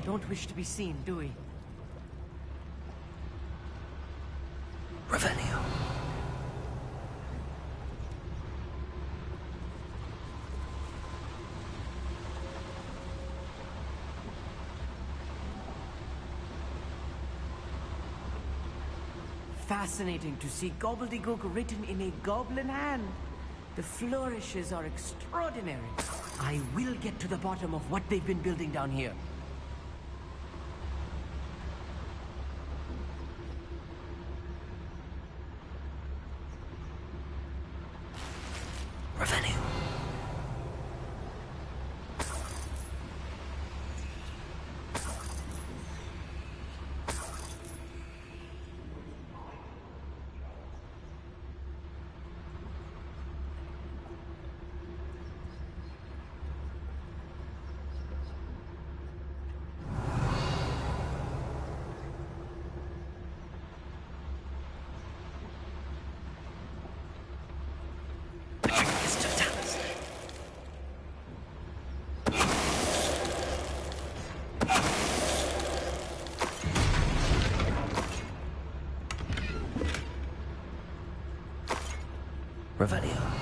Don't wish to be seen, do we? Revelio. Fascinating to see gobbledygook written in a goblin hand. The flourishes are extraordinary. I will get to the bottom of what they've been building down here. Revelio.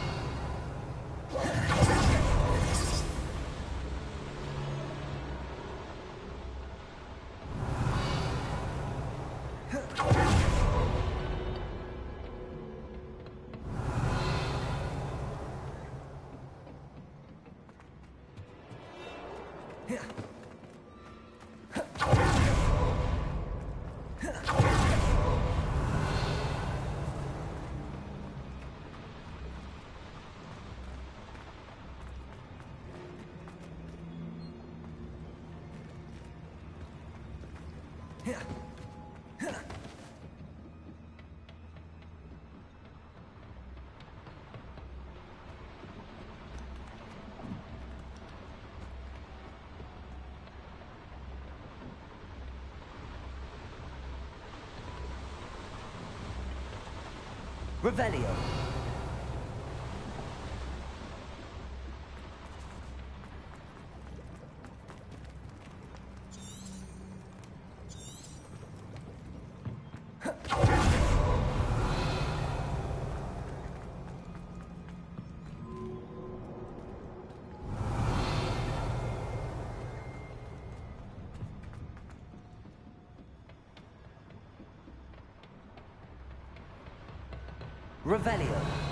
Revelio. Revelio.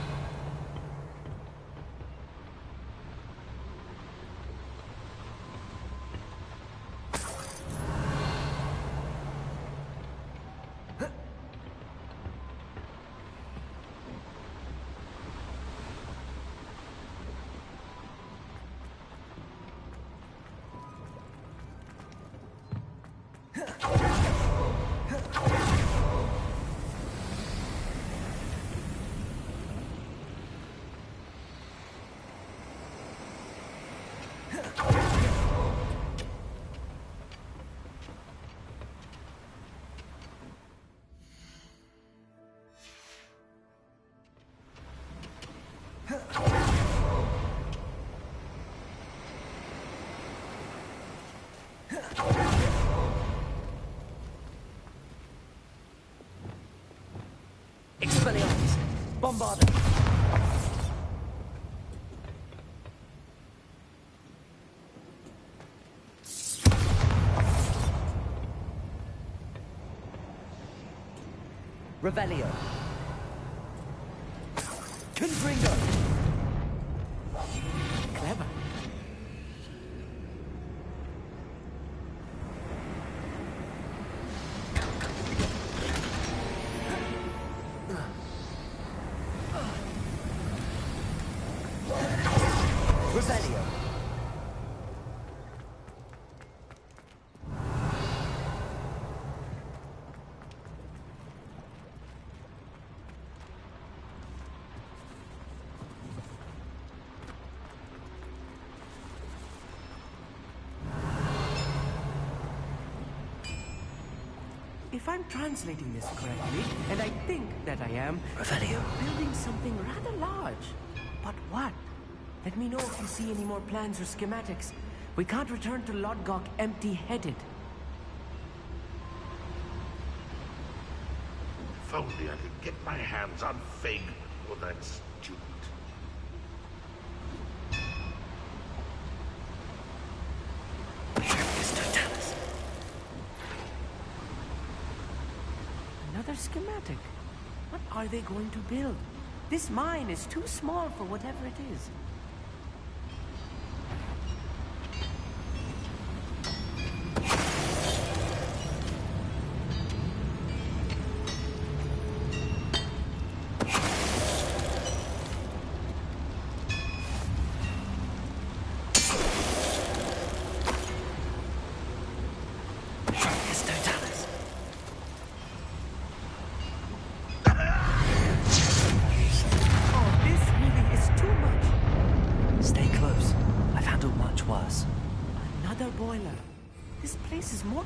Expelliarmus! Bombardum! Revelio! Confringo! Clever. Revelio. If I'm translating this correctly, and I think that I am, Revelio. building something rather large. But what? Let me know if you see any more plans or schematics. We can't return to Lodgok empty-headed. If only I could get my hands on Fig or that student. Another schematic. What are they going to build? This mine is too small for whatever it is.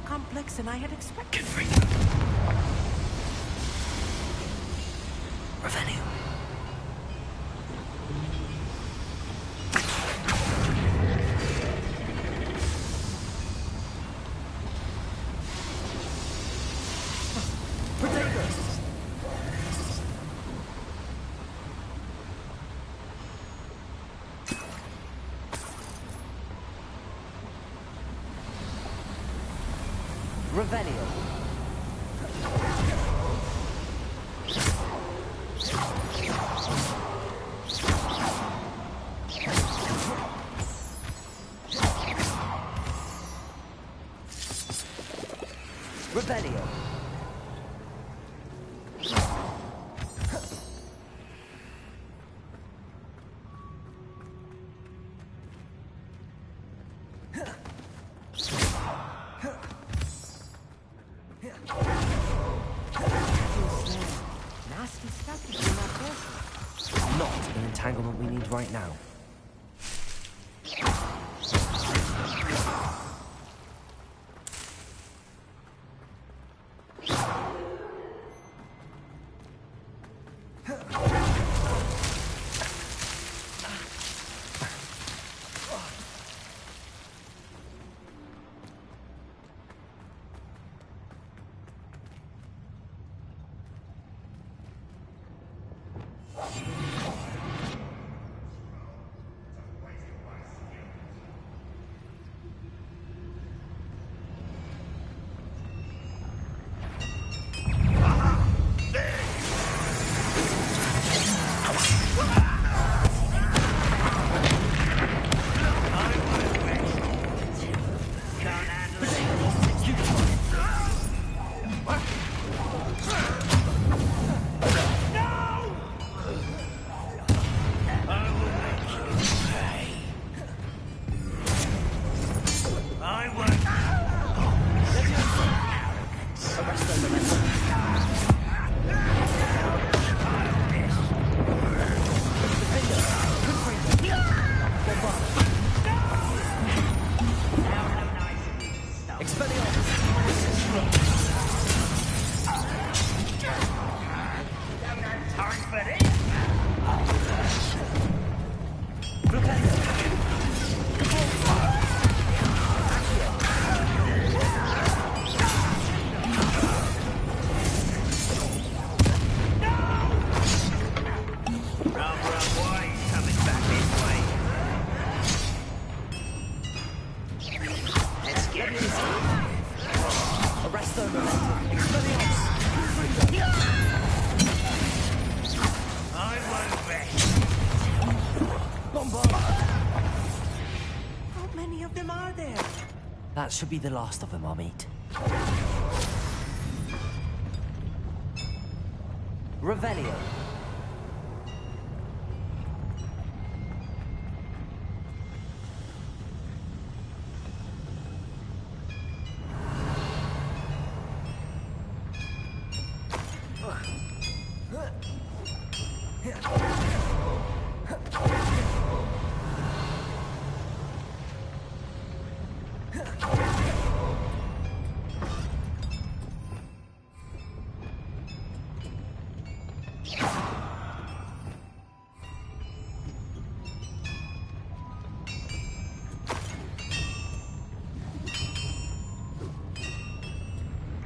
Complex than I had expected. Revelio. Revelio. Revelio. Nasty stuff is in that person. Not an entanglement we need right now. That should be the last of them I'll meet. Revelio.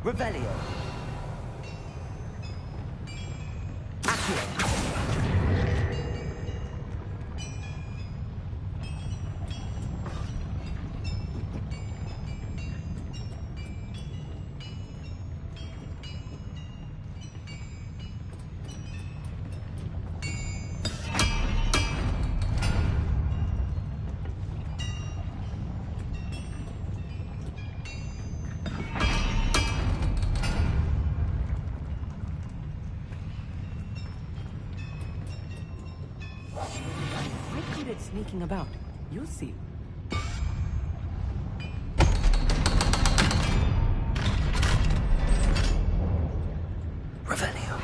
Revelio. Accio. Sneaking about. You'll see. Revelio.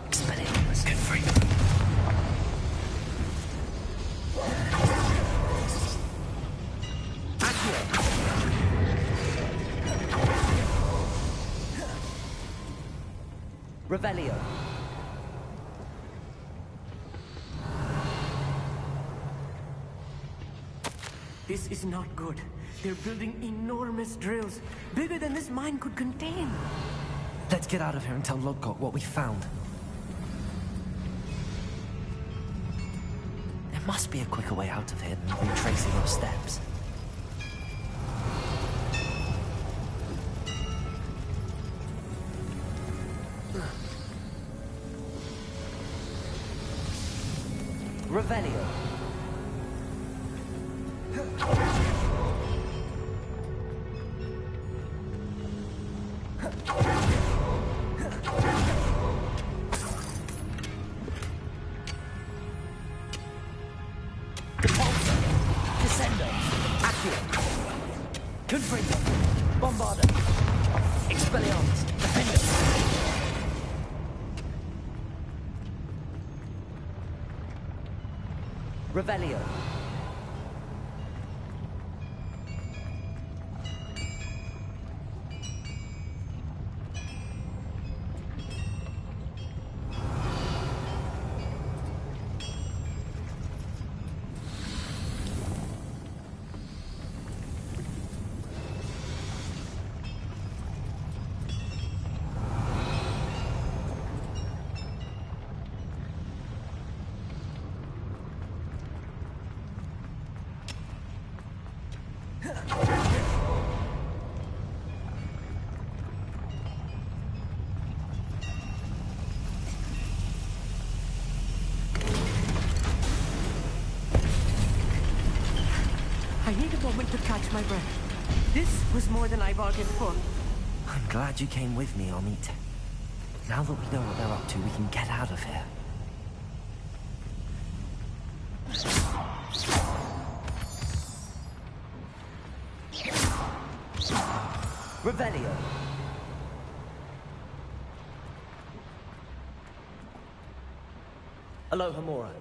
Expelliarmus. Get free. Accio. Revelio. This is not good. They're building enormous drills, bigger than this mine could contain. Let's get out of here and tell Lodgok what we found. There must be a quicker way out of here than retracing our steps. Revelio. Descendo. Accio. Confringo. Bombarda. Expelliarmus. Defendo. Revelio. I need a moment to catch my breath. This was more than I bargained for. I'm glad you came with me, Amit. Now that we know what they're up to, we can get out of here. Revelio. Aloha Mora.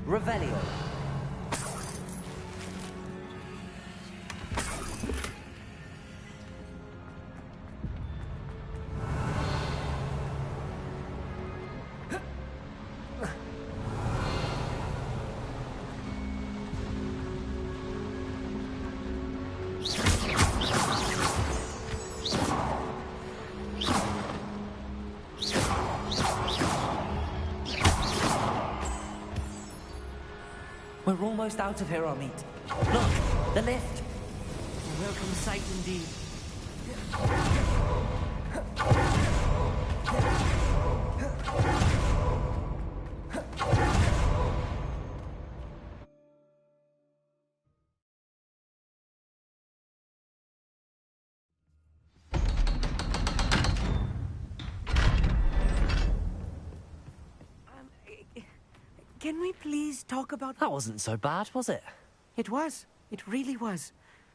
Revelio. We're almost out of here, Amit. Look, the lift. A welcome sight indeed. Can we please talk about... That wasn't so bad, was it? It was. It really was.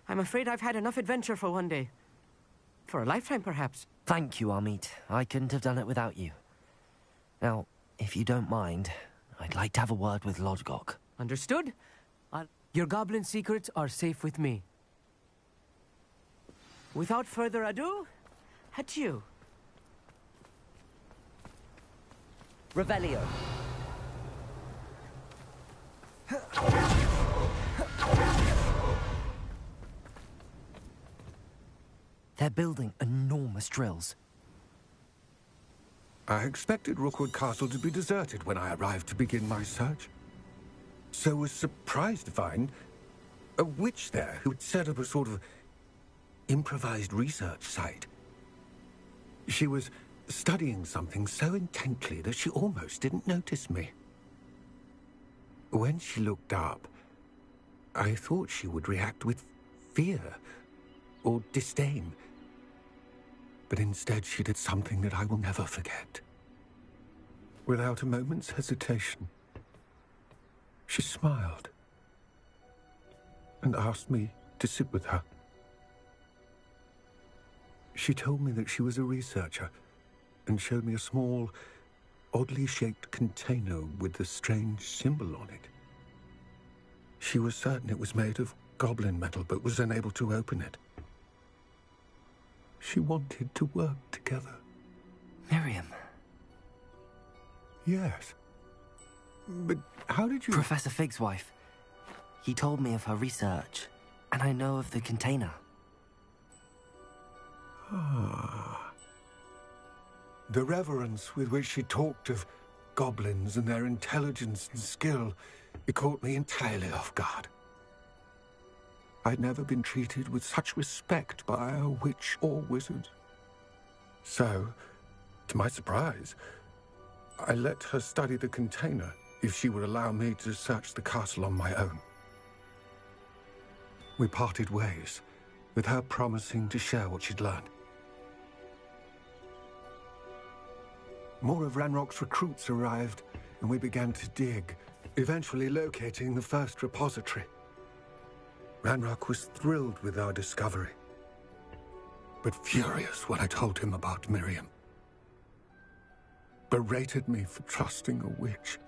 I'm afraid I've had enough adventure for one day. For a lifetime, perhaps. Thank you, Amit. I couldn't have done it without you. Now, if you don't mind, I'd like to have a word with Lodgok. Understood? Your goblin secrets are safe with me. Without further ado, adieu. Revelio. They're building enormous drills. I expected Rookwood Castle to be deserted when I arrived to begin my search. So was surprised to find a witch there who had set up a sort of improvised research site. She was studying something so intently that she almost didn't notice me. When she looked up, I thought she would react with fear or disdain. But instead she did something that I will never forget. Without a moment's hesitation, she smiled and asked me to sit with her. She told me that she was a researcher and showed me a small, oddly shaped container with a strange symbol on it. She was certain it was made of goblin metal, but was unable to open it. She wanted to work together. Miriam. Yes. But how did you... Professor Fig's wife. He told me of her research, and I know of the container. The reverence with which she talked of goblins and their intelligence and skill, it caught me entirely off guard. I'd never been treated with such respect by a witch or wizard. So, to my surprise, I let her study the container if she would allow me to search the castle on my own. We parted ways, with her promising to share what she'd learned. More of Ranrock's recruits arrived, and we began to dig, eventually locating the first repository. Ranrock was thrilled with our discovery, but furious when I told him about Miriam. Berated me for trusting a witch,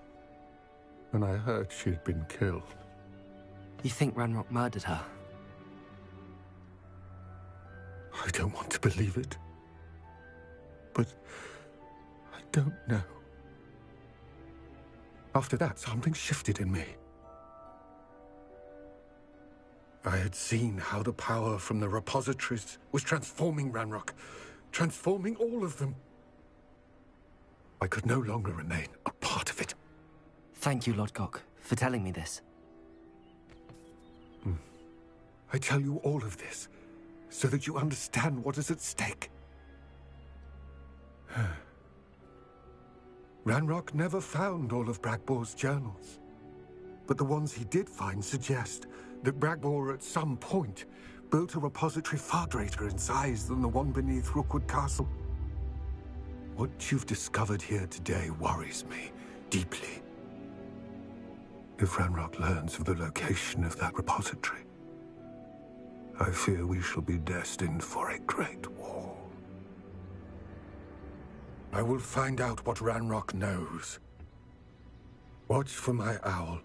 and I heard she'd been killed. You think Ranrock murdered her? I don't want to believe it, but I don't know. After that, something shifted in me. I had seen how the power from the repositories was transforming Ranrock, transforming all of them. I could no longer remain a part of it. Thank you, Lodgok, for telling me this. I tell you all of this so that you understand what is at stake. Ranrock never found all of Bragbor's journals, but the ones he did find suggest that Bragbor at some point built a repository far greater in size than the one beneath Rookwood Castle. What you've discovered here today worries me deeply. If Ranrock learns of the location of that repository, I fear we shall be destined for a great war. I will find out what Ranrock knows. Watch for my owl.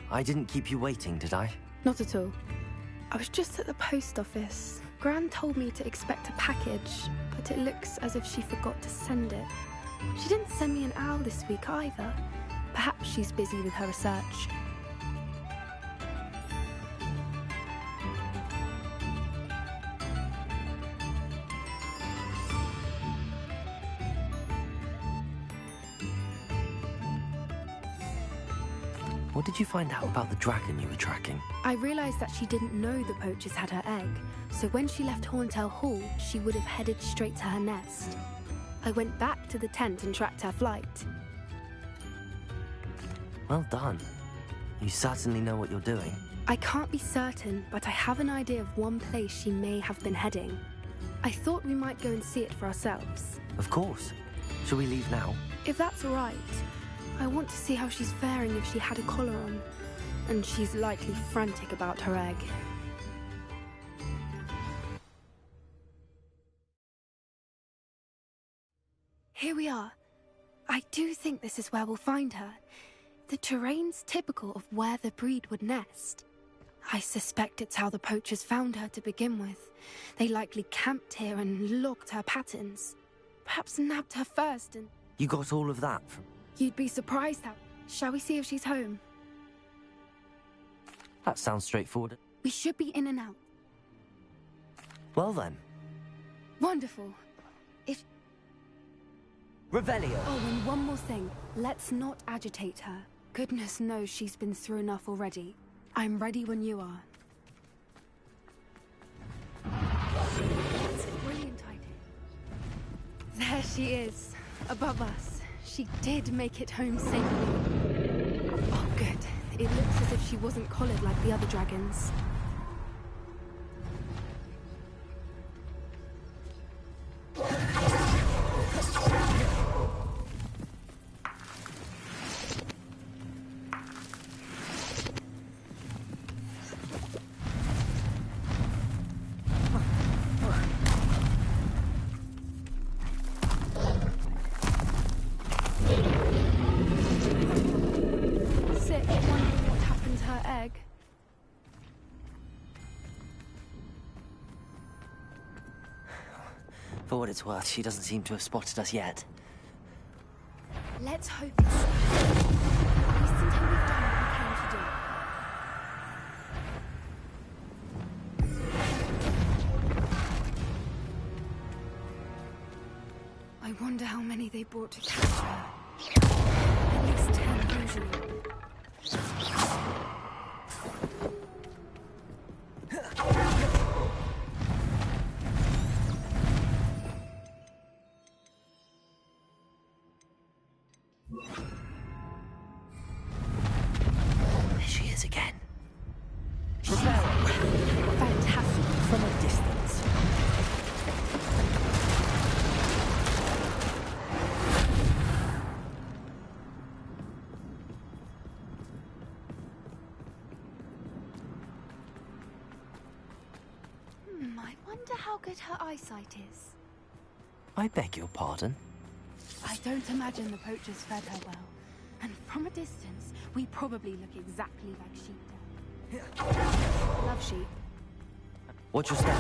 I didn't keep you waiting, did I? Not at all. I was just at the post office. Gran told me to expect a package, but it looks as if she forgot to send it. She didn't send me an owl this week either. Perhaps she's busy with her research. What did you find out about the dragon you were tracking? I realized that she didn't know the poachers had her egg, so when she left Horntail Hall, she would have headed straight to her nest. I went back to the tent and tracked her flight. Well done. You certainly know what you're doing. I can't be certain, but I have an idea of one place she may have been heading. I thought we might go and see it for ourselves. Of course. Shall we leave now? If that's all right. I want to see how she's faring if she had a collar on. And she's likely frantic about her egg. Here we are. I do think this is where we'll find her. The terrain's typical of where the breed would nest. I suspect it's how the poachers found her to begin with. They likely camped here and logged her patterns. Perhaps nabbed her first and... You got all of that from... You'd be surprised how... Shall we see if she's home? That sounds straightforward. We should be in and out. Well then. Wonderful. If... Revelio! Oh, and one more thing. Let's not agitate her. Goodness knows she's been through enough already. I'm ready when you are. There she is, above us. She did make it home safely. Oh, good. It looks as if she wasn't collared like the other dragons. For what it's worth, she doesn't seem to have spotted us yet. Let's hope it's safe. At least until we've done what we came to do. I wonder how many they brought to catch her. At least 10 easily. How good her eyesight is. I beg your pardon? I don't imagine the poachers fed her well. And from a distance, we probably look exactly like sheep do. Love sheep. What's your step?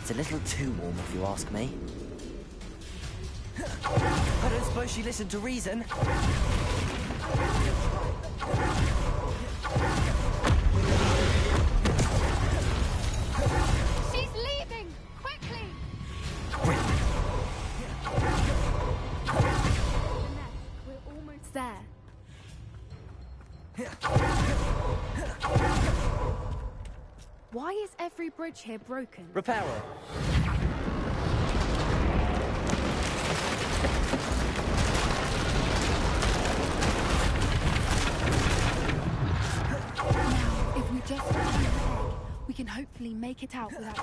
It's a little too warm, if you ask me. I don't suppose she listened to reason. She's leaving! Quickly! We're almost there. Why is every bridge here broken? Repair her. Now, if we just return her egg, we can hopefully make it out without...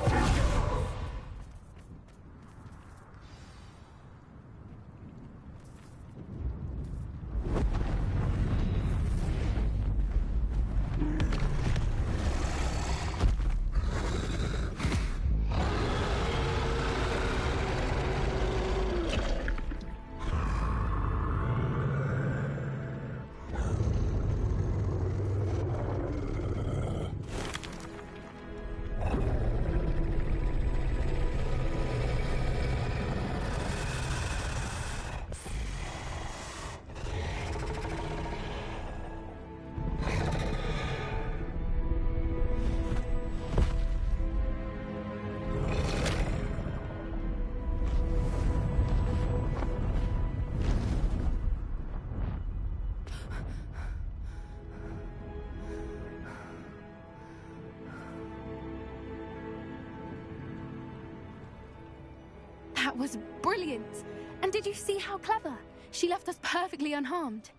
That was brilliant. And did you see how clever? She left us perfectly unharmed.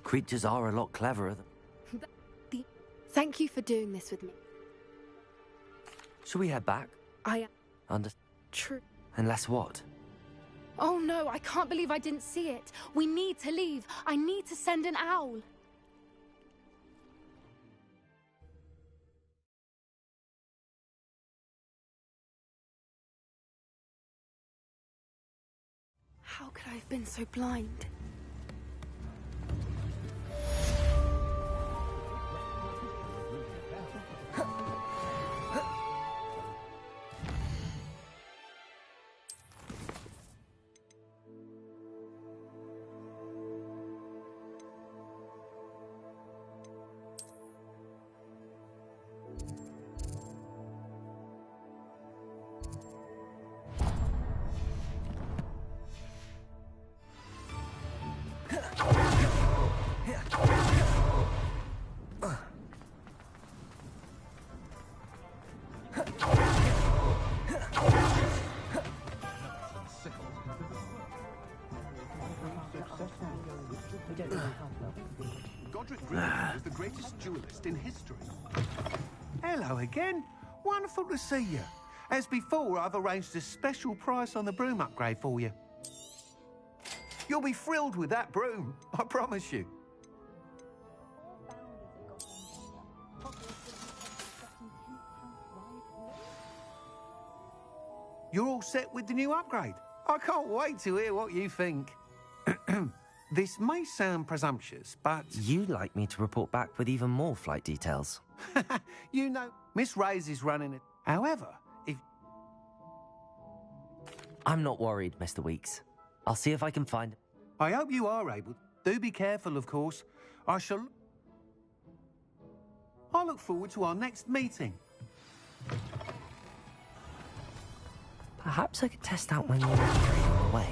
Creatures are a lot cleverer than... Thank you for doing this with me. Should we head back? True. Unless what? Oh no, I can't believe I didn't see it. We need to leave. I need to send an owl. How could I have been so blind? Was the greatest duelist in history. Hello again. Wonderful to see you. As before, I've arranged a special price on the broom upgrade for you. You'll be thrilled with that broom, I promise you. You're all set with the new upgrade. I can't wait to hear what you think. This may sound presumptuous, but... You'd like me to report back with even more flight details. You know, Miss Ray's is running it. However, if... I'm not worried, Mr. Weeks. I'll see if I can find... I hope you are able. Do be careful, of course. I look forward to our next meeting. Perhaps I could test out my new upgrade on the way.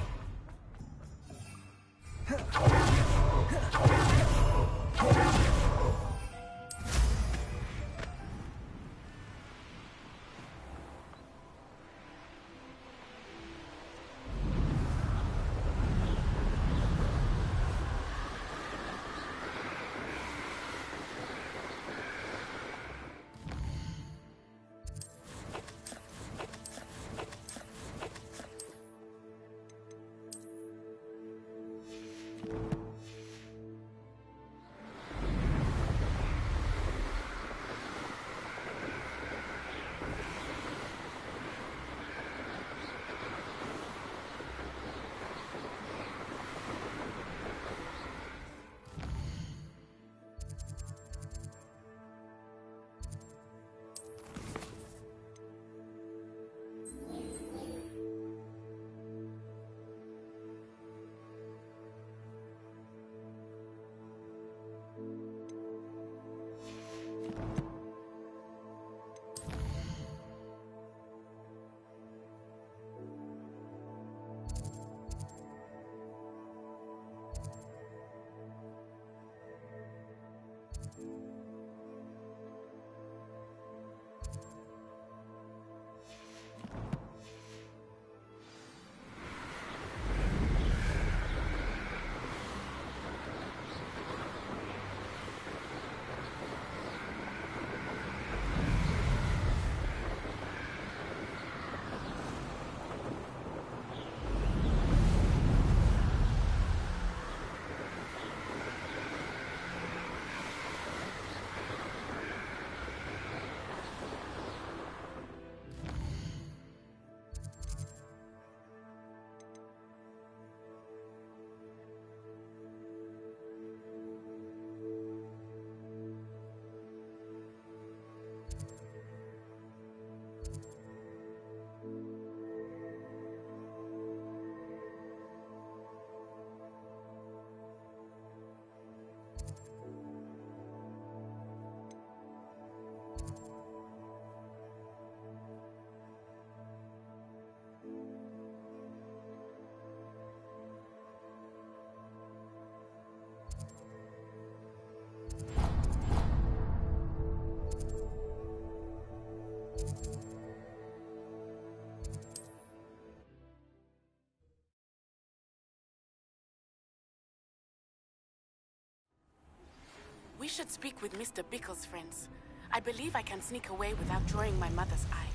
should speak with Mr. Bickle's friends. I believe I can sneak away without drawing my mother's eye.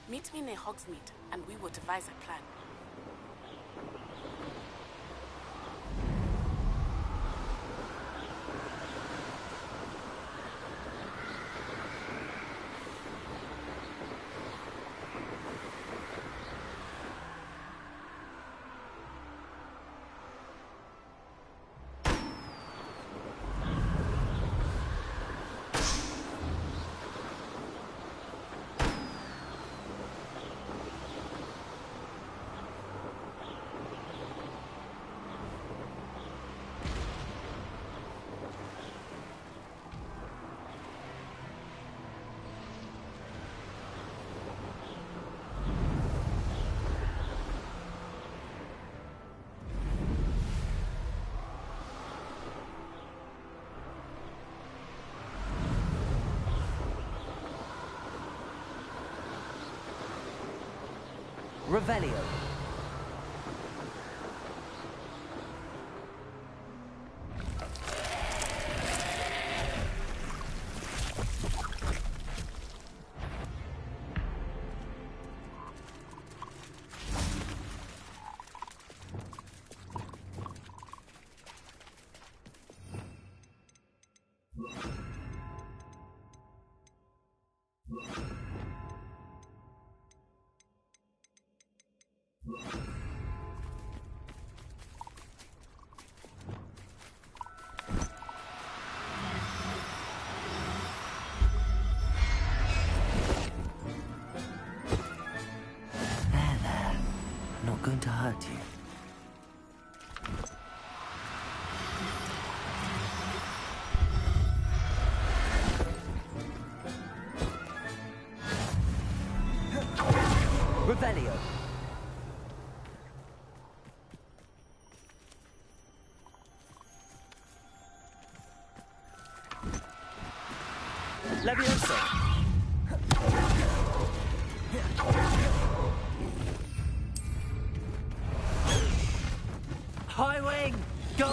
Meet me near Hogsmeade, and we will devise a plan. Revelio. Going to hurt you. Revelio. Levioso. High wing, go!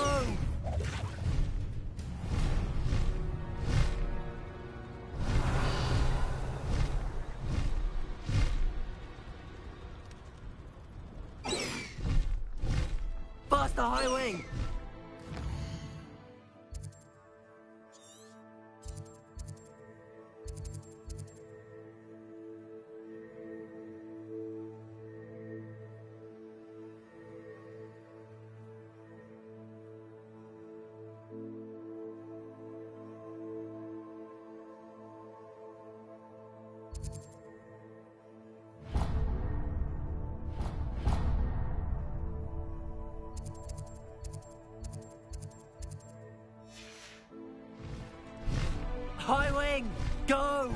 Faster, high wing! High wing, go!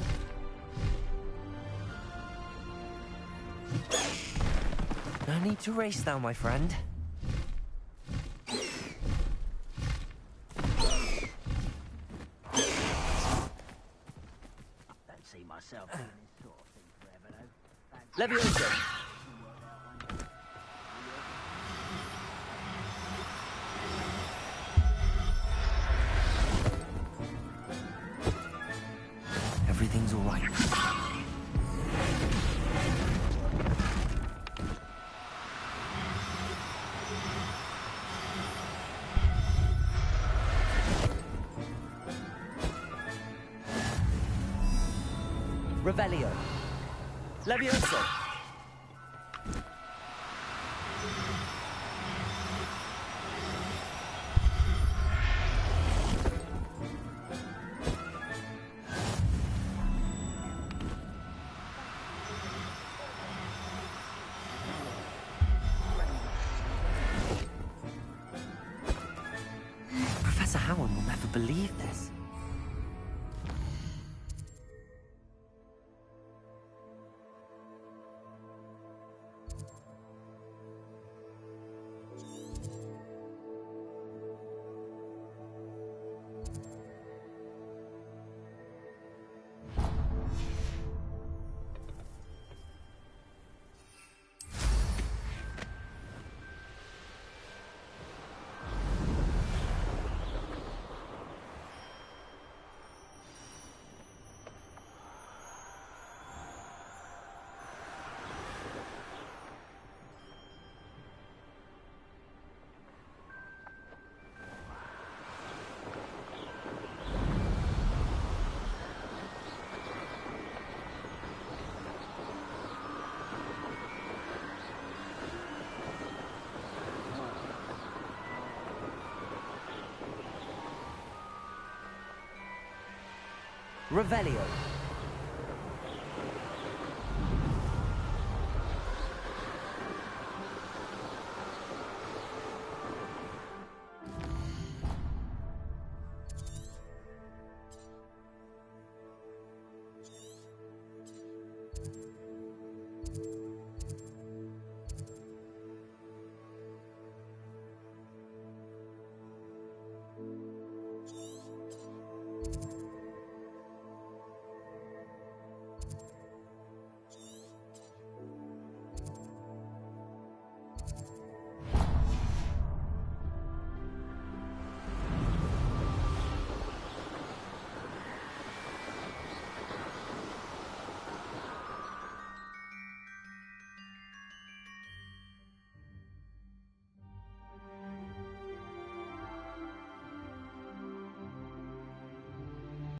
No need to race now, my friend. Don't see myself doing this sort of thing forever, though. Levioso. Everything's all right. Revelio. Levioso. Professor Howard will never believe this. Revelio.